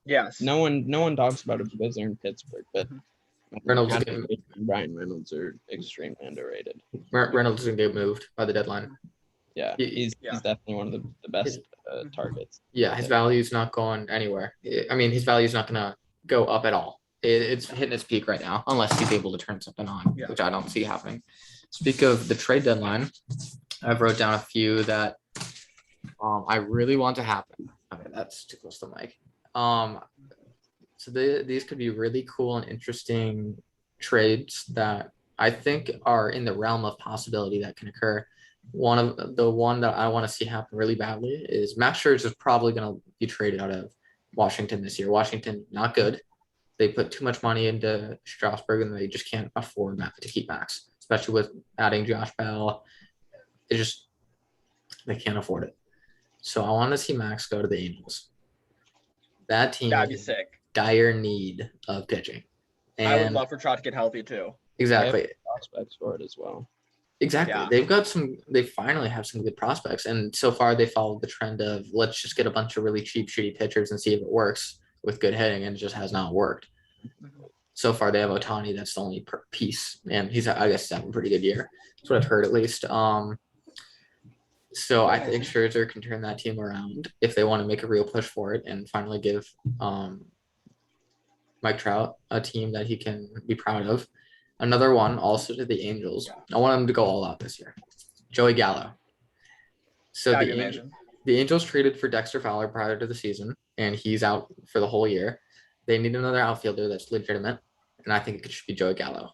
Yes. No one talks about it because they're in Pittsburgh, but Reynolds Adam Frazier and Brian Reynolds are extremely underrated. Reynolds is gonna get moved by the deadline. Yeah, he's definitely one of the best targets. Yeah, his value is not going anywhere. I mean, his value is not gonna go up at all. It's hitting its peak right now, unless he's able to turn something on, which I don't see happening. Speak of the trade deadline, I've wrote down a few that I really want to happen. Okay, that's too close to the mic. So these could be really cool and interesting trades that I think are in the realm of possibility that can occur. One that I want to see happen really badly is Max Scherzer is probably going to be traded out of Washington this year. Washington, not good. They put too much money into Strasburg and they just can't afford to keep Max, especially with adding Josh Bell. They can't afford it. So I want to see Max go to the Angels. That team That'd be sick. Dire need of pitching. And I would love for Trout to get healthy too. Exactly. Prospects for it as well. Exactly. Yeah. They finally have some good prospects. And so far they followed the trend of let's just get a bunch of really cheap, shitty pitchers and see if it works with good hitting, and it just has not worked. So far they have Ohtani, that's the only piece. And I guess having a pretty good year. That's what I've heard at least. So I think Scherzer can turn that team around if they want to make a real push for it and finally give Mike Trout a team that he can be proud of. Another one also to the Angels. I want them to go all out this year. Joey Gallo. So the Angels traded for Dexter Fowler prior to the season, and he's out for the whole year. They need another outfielder that's legitimate, and I think it should be Joey Gallo.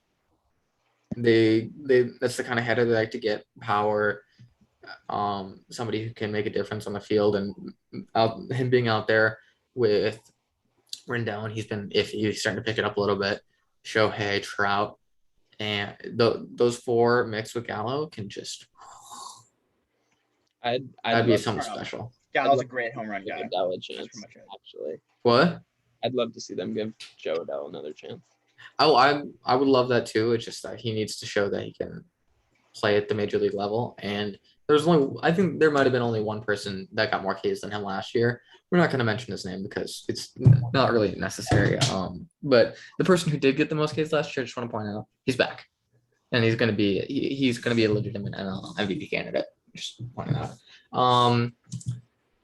That's the kind of hitter they like to get, power, somebody who can make a difference on the field, and him being out there with Rendon, he's been iffy. He's starting to pick it up a little bit. Shohei, Trout, and those 4 mixed with Gallo can just. That'd be something special. Gallo's a great home run guy. Adele a chance, actually. What? I'd love to see them give Joe Adele another chance. Oh, I would love that too. It's just that he needs to show that he can play at the major league level. And I think there might have been only one person that got more Ks than him last year. We're not going to mention his name because it's not really necessary. But the person who did get the most Ks last year, I just want to point out, he's back, and he's going to be a legitimate NL MVP candidate. Just pointing out.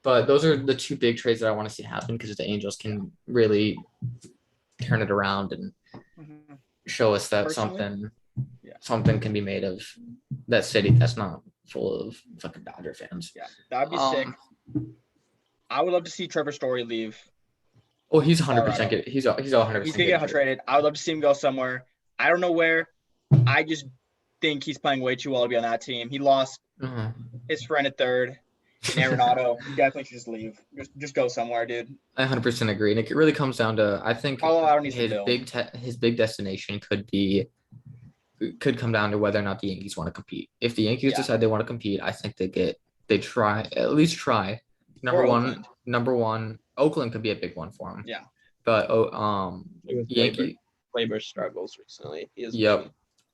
But those are the 2 big trades that I want to see happen because the Angels can really turn it around and show us that something can be made of that city that's not full of fucking Dodger fans. Yeah, that'd be sick. I would love to see Trevor Story leave. Oh, he's 100%. He's 100%. He's gonna get traded. I would love to see him go somewhere. I don't know where. I just think he's playing way too well to be on that team. He lost his friend at third. Arenado, he definitely should just leave. Just go somewhere, dude. I 100% agree. And it really comes down to, I think his big destination could come down to whether or not the Yankees want to compete. If the Yankees decide they want to compete, I think they try. Number one, Oakland could be a big one for him. Yeah. But Yankees struggles recently.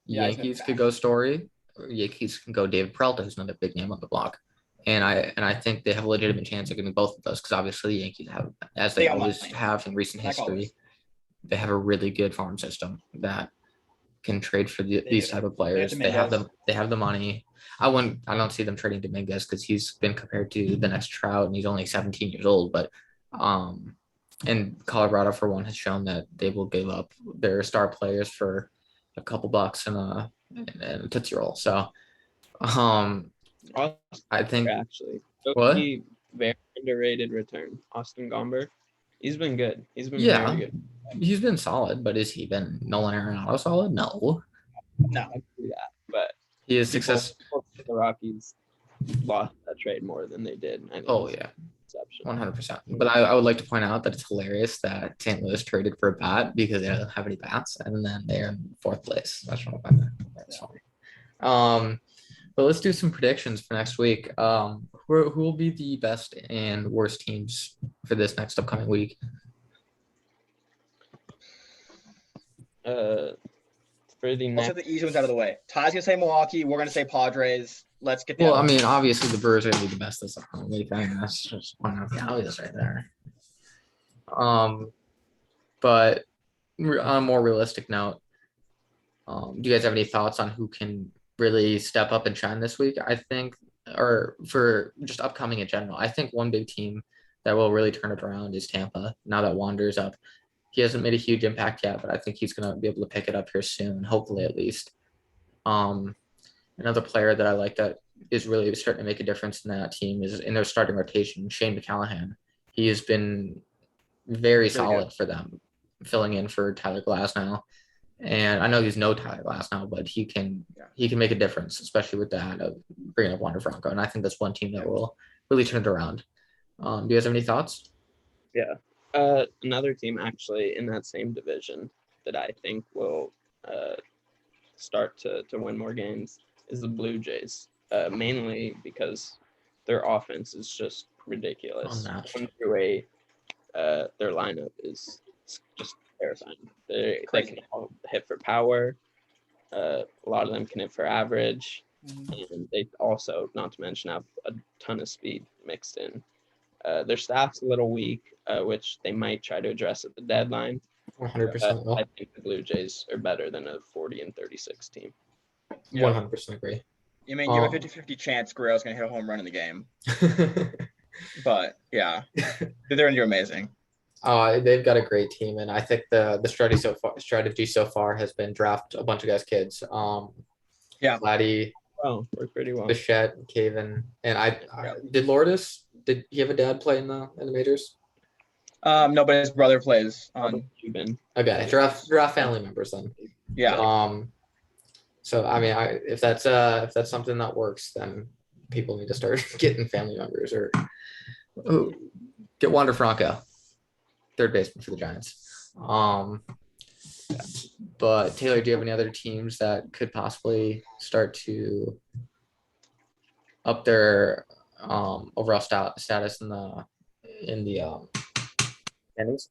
Yankees could go Story. Yankees can go David Peralta, who's another big name on the block. And I think they have a legitimate chance of getting both of those because obviously the Yankees have, as they always have in recent history, they have a really good farm system that can trade for these type of players. They have the money. I don't see them trading Dominguez because he's been compared to the next Trout and he's only 17 years old. But And Colorado, for one, has shown that they will give up their star players for a couple bucks and a Tootsie Roll. So, Austin I think actually, what? very underrated return. Austin Gomber, he's been good. He's been Yeah. very good. He's been solid, but has he been Nolan Arenado solid? No. No. I do that, but He is people- success. the Rockies lost that trade more than they did. I think Oh it's yeah, exception. 100%. But I would like to point out that it's hilarious that St. Louis traded for a bat because they don't have any bats, and then they're in fourth place. That's what I find that's funny. But let's do some predictions for next week. Who will be the best and worst teams for this next upcoming week? For the Let's next, get the easy ones out of the way. Ty's gonna say Milwaukee. We're gonna say Padres. Let's get the Well, I other mean, obviously the Brewers are going to be the best this upcoming week. I mean, that's just one of the obvious right there. But on a more realistic note, do you guys have any thoughts on who can really step up and shine this week? I think, or for just upcoming in general, I think one big team that will really turn it around is Tampa. Now that Wander's up, he hasn't made a huge impact yet, but I think he's going to be able to pick it up here soon, hopefully at least. Another player that I like that is really starting to make a difference in that team is in their starting rotation, Shane McCallahan. He has been very solid for them, filling in for Tyler Glasnow. And I know he's no Tyler Glasnow, but he can make a difference, especially with that of bringing up Wander Franco. And I think that's one team that will really turn it around. Do you guys have any thoughts? yeah, another team actually in that same division that I think will start to win more games is the Blue Jays, mainly because their offense is just ridiculous. Unmatched. Going through their lineup is just terrifying. They can all hit for power. A lot of them can hit for average, and they also, not to mention, have a ton of speed mixed in. Their staff's a little weak, which they might try to address at the deadline. 100% will. I think the Blue Jays are better than a 40-36 team. 100% agree. You mean you have a 50-50 chance Guerrero's gonna hit a home run in the game? But yeah, they're gonna do amazing. They've got a great team, and I think the strategy so far has been draft a bunch of guys' kids. Yeah. Vladdy, Worked pretty well. Bichette, Caven, and I did Lourdes. Did he have a dad play in the majors? No, but his brother plays on. Cuban. Okay, draft family members then. Yeah. So I mean, if that's something that works, then people need to start getting family members or get Wander Franco, third baseman for the Giants. But Taylor, do you have any other teams that could possibly start to up their overall status in the standings?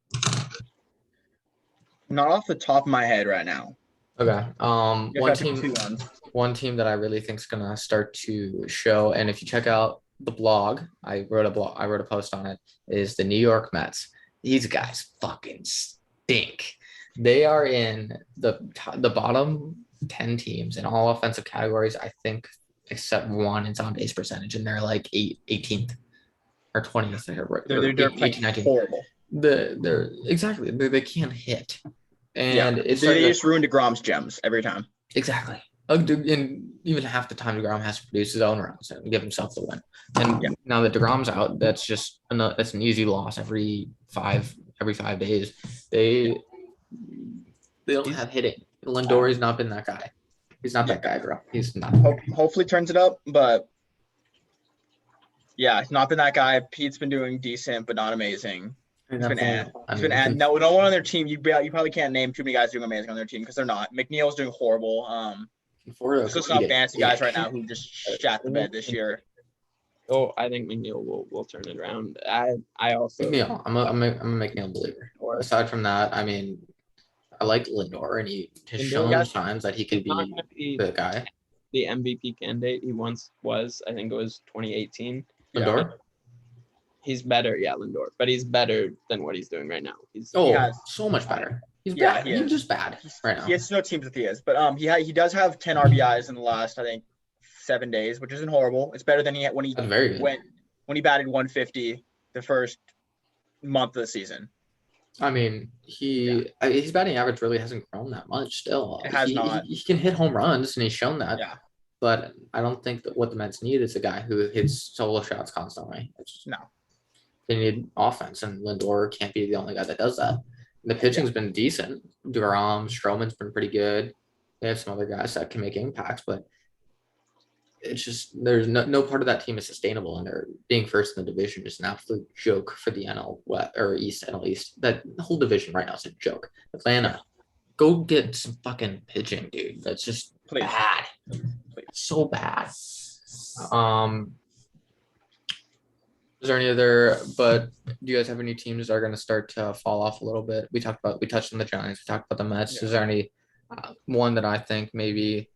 Not off the top of my head right now. Okay. You One guys have team. two ones. One team that I really think is gonna start to show, and if you check out the blog, I wrote a post on it, is the New York Mets. These guys fucking stink. They are in the bottom 10 teams in all offensive categories, I think, except one is on base percentage, and they're like 18th or 20th. They're playing 19th. horrible. They're exactly they can't hit, and Yeah, it's they just ruined DeGrom's gems every time. exactly. And even half the time DeGrom has to produce his own runs and give himself the win. And now that DeGrom's out, that's an easy loss every five days. They don't have hitting. Lindori's not been that guy. He's not that guy, bro. He's not. Hopefully turns it up, but yeah, he's not been that guy. Pete's been doing decent, but not amazing. He's been no one on their team. You probably can't name too many guys doing amazing on their team because they're not. McNeil's doing horrible. There's just some fancy guys right now who just shat the bed this year. Oh, I think McNeil will turn it around. I also McNeil. I'm a McNeil believer. Aside from that, I mean, I like Lindor, and he has shown signs that he could be the guy. The MVP candidate he once was. I think it was 2018. Lindor. He's better, Lindor, but he's better than what he's doing right now. He's so much better. He's bad. He's just bad right now. He has no teams with he is, but he does have 10 RBIs in the last, I think, 7 days, which isn't horrible. It's better than he had when he batted 150 the first month of the season. I mean, his batting average really hasn't grown that much still. It has He, not. he can hit home runs, and he's shown that. Yeah. But I don't think that what the Mets need is a guy who hits solo shots constantly. No. They need offense, and Lindor can't be the only guy that does that. The pitching's been decent. DeGrom, Stroman's been pretty good. They have some other guys that can make impacts, but it's just there's no part of that team is sustainable, and they're being first in the division is an absolute joke for the NL West or East NL East. That whole division right now is a joke. Atlanta, go get some fucking pitching, dude. That's just bad. So bad. Is there any other? But do you guys have any teams that are going to start to fall off a little bit? We touched on the Giants. We talked about the Mets. Yeah. Is there any one that I think maybe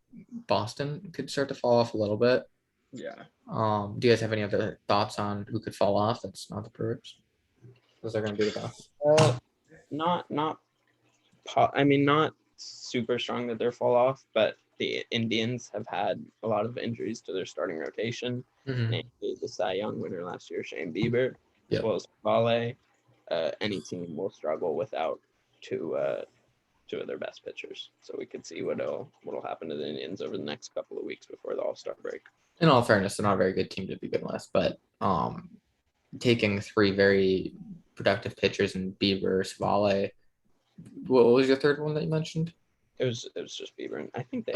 Boston could start to fall off a little bit? Yeah. Do you guys have any other thoughts on who could fall off? That's not the Brewers. Because they're going to be the best. Not super strong that they're fall off, but the Indians have had a lot of injuries to their starting rotation. Namely the Cy Young winner last year, Shane Bieber, as well as Vale. Any team will struggle without two of their best pitchers. So we could see what'll happen to the Indians over the next couple of weeks before the All-Star break. In all fairness, they're not a very good team to begin with, but taking three very productive pitchers in Bieber, Vale. What was your third one that you mentioned? It was just Bieber, and I think they.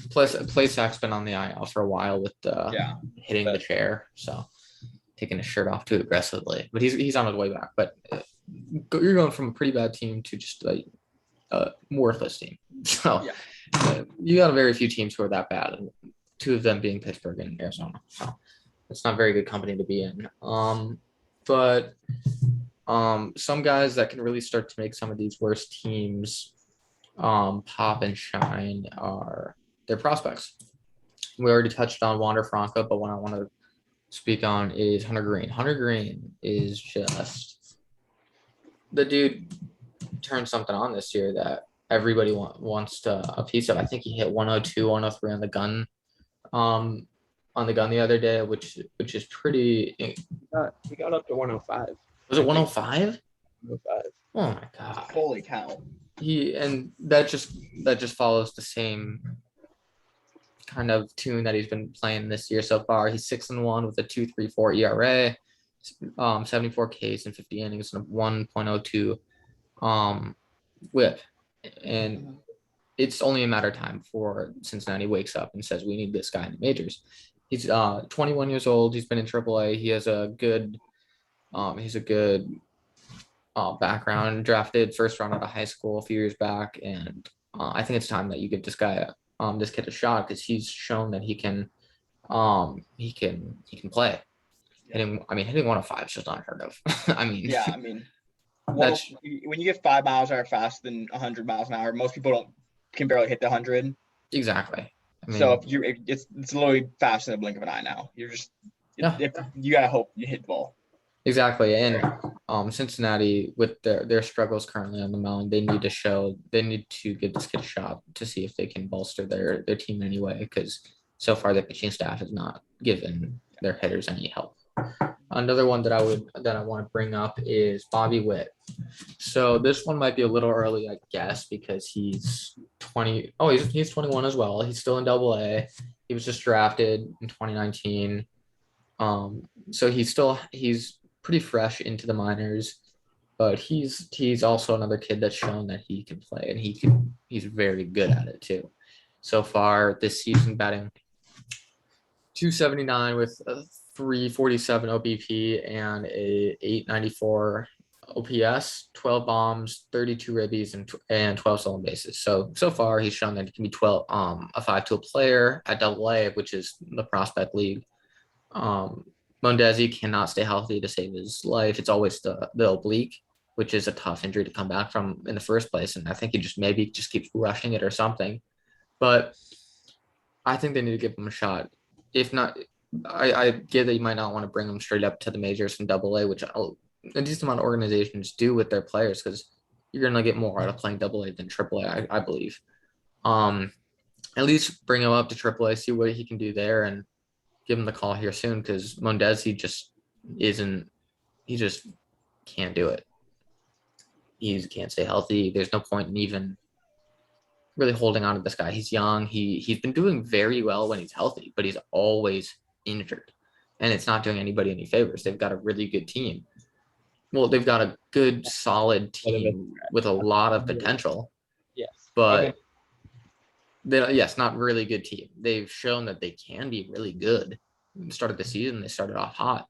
Plus Zach's been on the IL for a while with hitting the chair, so taking his shirt off too aggressively. But he's on his way back. But you're going from a pretty bad team to just like a worthless team. So you got a very few teams who are that bad, and two of them being Pittsburgh and Arizona. So it's not very good company to be in. But some guys that can really start to make some of these worst teams pop and shine are their prospects. We already touched on Wander Franco, but what I want to speak on is Hunter Green. Hunter Green is just the dude turned something on this year that everybody wants a piece of. I think he hit 102, 103 on the gun the other day, which is pretty. He got up to 105. Was it 105? 105. Oh my god! Holy cow! That just follows the same kind of tune that he's been playing this year so far. He's 6-1 with a 2.34 ERA, 74 Ks in 50 innings, and a 1.02 WHIP. And it's only a matter of time before Cincinnati wakes up and says, "We need this guy in the majors." He's 21 years old. He's been in AAA. He has a good background, drafted first round out of high school a few years back, and I think it's time that you give this kid a shot because he's shown that he can play. Hitting 105 is just unheard of. When you get 5 miles an hour faster than 100 miles an hour, most people can barely hit the 100. Exactly. So it's literally faster than the blink of an eye now. You're just if you gotta hope you hit the ball. Exactly. And Cincinnati, with their struggles currently on the mound, they need to give this kid a shot to see if they can bolster their team in any way, because so far the pitching staff has not given their hitters any help. Another one that I want to bring up is Bobby Witt. So this one might be a little early, I guess, because he's 20. Oh, he's 21 as well. He's still in AA. He was just drafted in 2019. So he's pretty fresh into the minors, but he's also another kid that's shown that he can play, and he's very good at it too. So far this season, batting .279 with a 347 OBP and a 894 OPS, 12 bombs, 32 ribbies, and 12 stolen bases. So far he's shown that he can be a 5-tool player at AA, which is the prospect league. Mondesi cannot stay healthy to save his life. It's always the oblique, which is a tough injury to come back from in the first place. And I think he just keeps rushing it or something. But I think they need to give him a shot. If not, I get that you might not want to bring him straight up to the majors from AA, which a decent amount of organizations do with their players, because you're going to get more out of playing AA than AAA, I believe. At least bring him up to AAA, see what he can do there, and give him the call here soon, because Mondesi just isn't. He just can't do it. He can't stay healthy. There's no point in even really holding on to this guy. He's young. He's been doing very well when he's healthy, but he's always injured, and it's not doing anybody any favors. They've got a really good team. Well, they've got a good, solid team with a lot of potential, Yes. but yes, not really good team. They've shown that they can be really good. At the start of the season, they started off hot.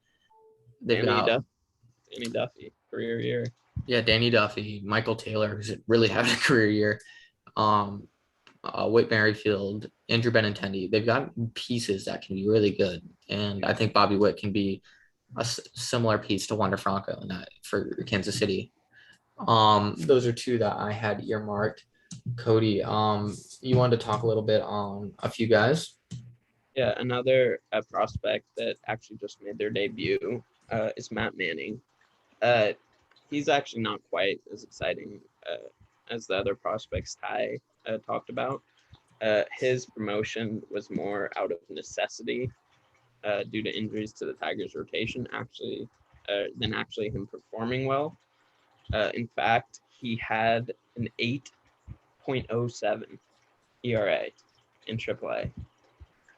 They've got Danny Duffy, career year. Yeah, Danny Duffy, Michael Taylor, who's really having a career year. Whit Merrifield, Andrew Benintendi. They've got pieces that can be really good, and I think Bobby Witt can be a similar piece to Wander Franco in that for Kansas City. Those are two that I had earmarked. Cody, you wanted to talk a little bit on a few guys? Yeah, another prospect that actually just made their debut is Matt Manning. He's actually not quite as exciting as the other prospects Ty talked about. His promotion was more out of necessity due to injuries to the Tigers' rotation, than actually him performing well. In fact, he had an 8.07 ERA in AAA,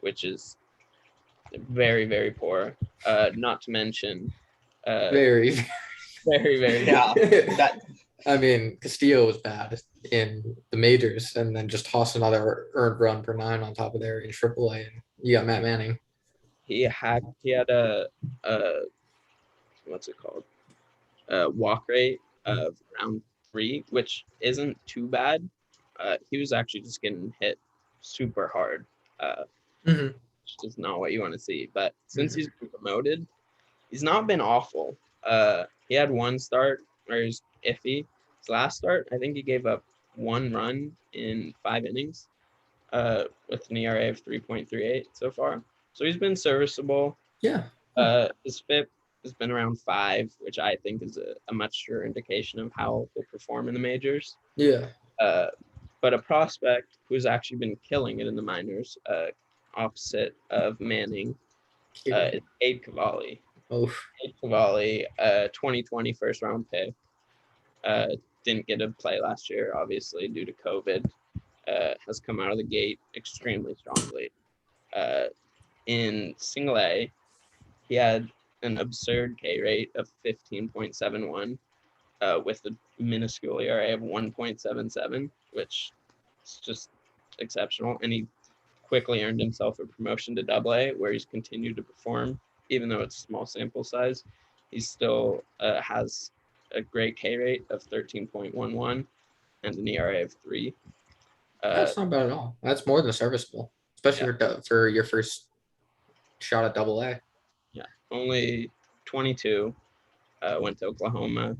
which is very, very poor. Not to mention, Very. very. Yeah, that I mean, Castillo was bad in the majors, and then just toss another earned run per nine on top of there in AAA, and you got Matt Manning. He had a what's it called? Walk rate of around 3, which isn't too bad. He was actually just getting hit super hard, which is not what you want to see. But since he's been promoted, he's not been awful. He had one start where he was iffy. His last start, I think he gave up 1 run in 5 innings with an ERA of 3.38 so far. So he's been serviceable. Yeah. His FIP has been around 5, which I think is a much sure indication of how he'll perform in the majors. Yeah. But a prospect who's actually been killing it in the minors, opposite of Manning, is Cade Cavalli. Oh. Cade Cavalli, 2020 first round pick. Didn't get to play last year, obviously, due to COVID. Has come out of the gate extremely strongly. In single A, he had an absurd K rate of 15.71 with a minuscule ERA of 1.77, which is just exceptional. And he quickly earned himself a promotion to AA, where he's continued to perform, even though it's a small sample size. He still has a great K rate of 13.11 and an ERA of 3. That's not bad at all. That's more than serviceable, especially for your first shot at AA. Yeah, only 22. Went to Oklahoma,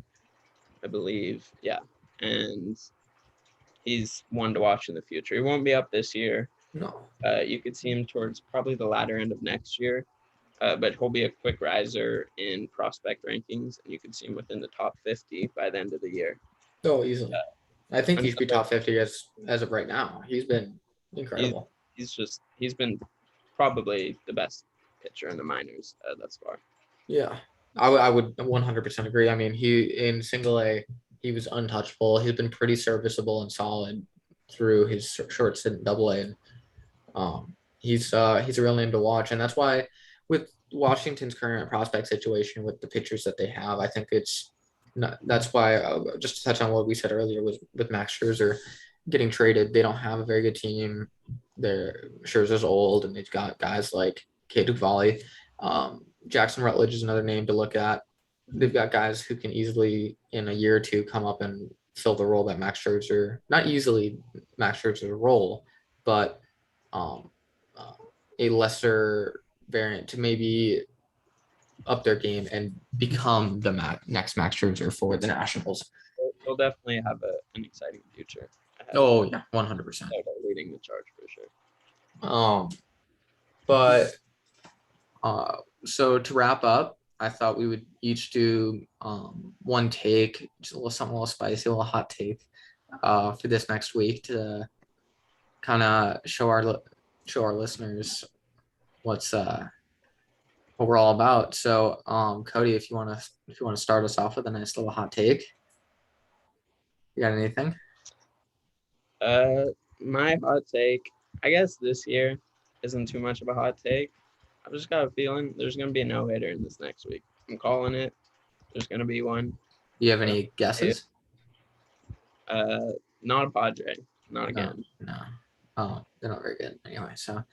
I believe. Yeah, and he's one to watch in the future. He won't be up this year. No. You could see him towards probably the latter end of next year, but he'll be a quick riser in prospect rankings, and you could see him within the top 50 by the end of the year. Oh, easily. I think he should be top 50 as of right now. He's been incredible. He's been probably the best pitcher in the minors thus far. Yeah, I would 100% agree. I mean, in single A, he was untouchable. He's been pretty serviceable and solid through his short stint in double A. And he's a real name to watch. And that's why with Washington's current prospect situation with the pitchers that they have, I think that's why just to touch on what we said earlier with Max Scherzer getting traded, they don't have a very good team. Scherzer's old, and they've got guys like Cade Cavalli. Jackson Rutledge is another name to look at. They've got guys who can easily, in a year or two, come up and fill the role that Max Scherzer, not easily Max Scherzer's role, but a lesser variant to maybe up their game and become the next Max Scherzer for the Nationals. He'll definitely have an exciting future. Oh yeah, 100%. Leading the charge for sure. So to wrap up, I thought we would each do one take, just something a little spicy, a little hot take for this next week to kind of show our listeners what's what we're all about. So, Cody, if you wanna start us off with a nice little hot take, you got anything? My hot take, I guess this year isn't too much of a hot take. I've just got a feeling there's gonna be a no-hitter in this next week. I'm calling it. There's gonna be one. Do you have any guesses? Not a Padre. Not No, again. no. Oh, they're not very good anyway. So,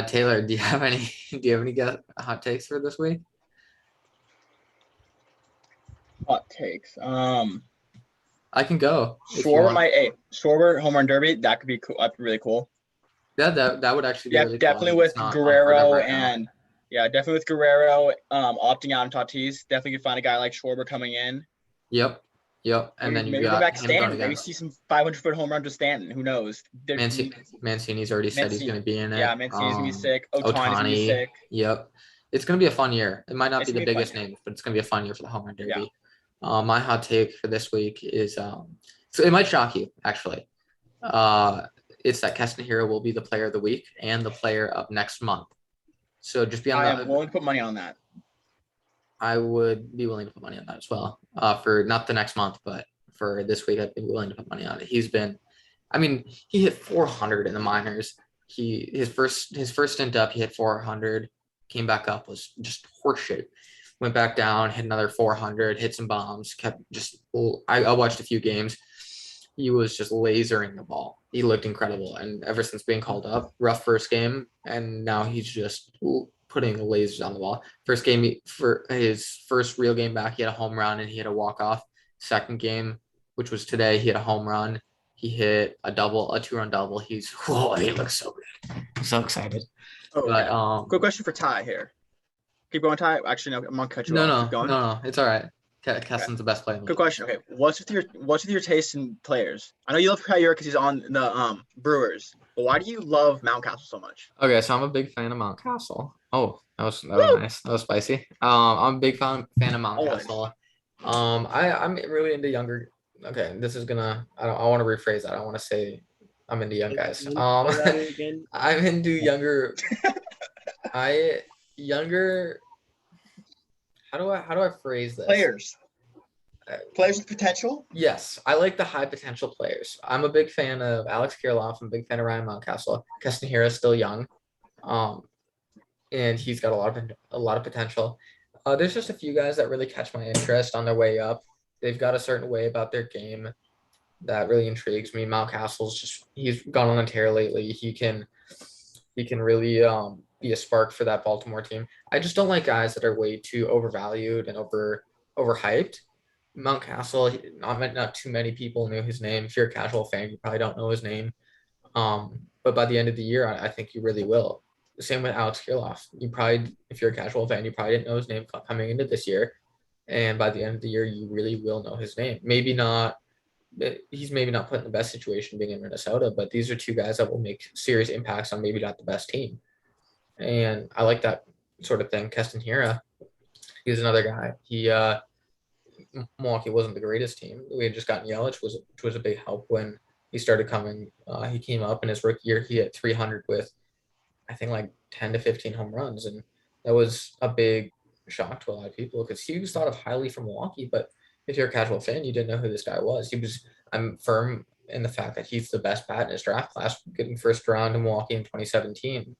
Taylor, do you have any hot takes for this week? Hot takes. I can go. if you Schwarber want. Schwarber home run derby. That could be cool. That'd be really cool. That would actually be Yeah, really definitely cool. with It's not unheard of Guerrero right now. and definitely with Guerrero opting out and Tatis. Definitely could find a guy like Schwarber coming in. Yep. And then you maybe bring got back him going Stanton. Maybe against see some 500-foot home run to Stanton. Who knows? Mancini's already said he's going to be in it. Yeah, Mancini's gonna be sick. Ohtani's gonna be sick. Yep. It's going to be a fun year. It might not It's be the gonna be a fun biggest year. name, but it's going to be a fun year for the home run Yeah. derby. My hot take for this week is so it might shock you actually. It's that Keston Hero will be the player of the week and the player of next month. So just be on I am willing to put money on that. I would be willing to put money on that as well. For not the next month, but for this week, I'd be willing to put money on it. He hit 400 in the minors. His first stint up, he hit 400, came back up, was just horseshit. Went back down, hit another 400, hit some bombs, I watched a few games. He was just lasering the ball. He looked incredible. And ever since being called up, rough first game, and now he's just putting lasers on the ball. First game, for his first real game back, he had a home run and he had a walk-off. Second game, which was today, he had a home run. He hit a 2-run double. He looks so good. I'm so excited. Oh, But quick question for Ty here. Keep going, Ty. Actually, no, I'm gonna cut you off. Keep going. No, it's all right. Keston's the best player. Good question. Okay, what's with your taste in players? I know you love Kyrie because he's on the Brewers, but why do you love Mountcastle so much? Okay, so I'm a big fan of Mountcastle. Oh, that was nice. That was spicy. I'm a big fan of Mountcastle. I'm really into younger. Okay, this is gonna. I want to rephrase that. I want to say I'm into young guys. I'm into younger. How do I phrase this? Players with potential? Yes, I like the high potential players. I'm a big fan of Alex Kirilloff. I'm a big fan of Ryan Mountcastle. Keston Hiura is still young, and he's got a lot of potential. There's just a few guys that really catch my interest on their way up. They've got a certain way about their game that really intrigues me. Mountcastle's he's gone on a tear lately. He can really be a spark for that Baltimore team. I just don't like guys that are way too overvalued and overhyped. Mountcastle, not too many people knew his name. If you're a casual fan, you probably don't know his name. But by the end of the year, I think you really will. The same with Alex Kirilloff. If you're a casual fan, you probably didn't know his name coming into this year. And by the end of the year, you really will know his name. He's maybe not put in the best situation being in Minnesota, but these are two guys that will make serious impacts on maybe not the best team. And I like that sort of thing. Keston Hiura, he's another guy. Milwaukee wasn't the greatest team. We had just gotten Yelich, which was a big help when he started coming. He came up in his rookie year. He hit 300 with, I think, like 10 to 15 home runs. And that was a big shock to a lot of people because he was thought of highly from Milwaukee. But if you're a casual fan, you didn't know who this guy was. I'm firm in the fact that he's the best bat in his draft class, getting first round in Milwaukee in 2017.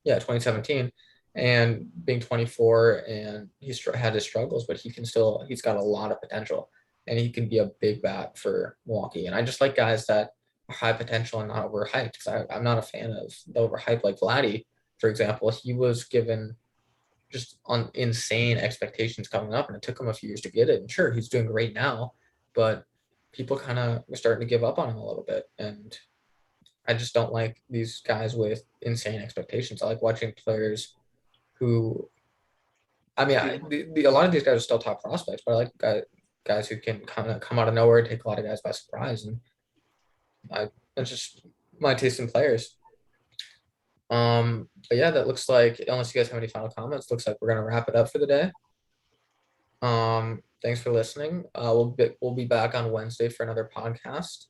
Yeah, 2017. And being 24, and he's had his struggles, but he's got a lot of potential, and he can be a big bat for Milwaukee. And I just like guys that are high potential and not overhyped, because I'm not a fan of the overhype like Vladdy, for example. He was given just on insane expectations coming up, and it took him a few years to get it. And sure, he's doing great now, but people kind of were starting to give up on him a little bit. And I just don't like these guys with insane expectations. I like watching players who, a lot of these guys are still top prospects, but I like guys who can kind of come out of nowhere and take a lot of guys by surprise. And that's just my taste in players. But yeah, that looks like, unless you guys have any final comments, looks like we're gonna wrap it up for the day. Thanks for listening. We'll be back on Wednesday for another podcast.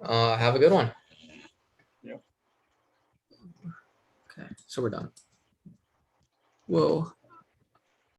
Have a good one. Yeah. Okay, so we're done. will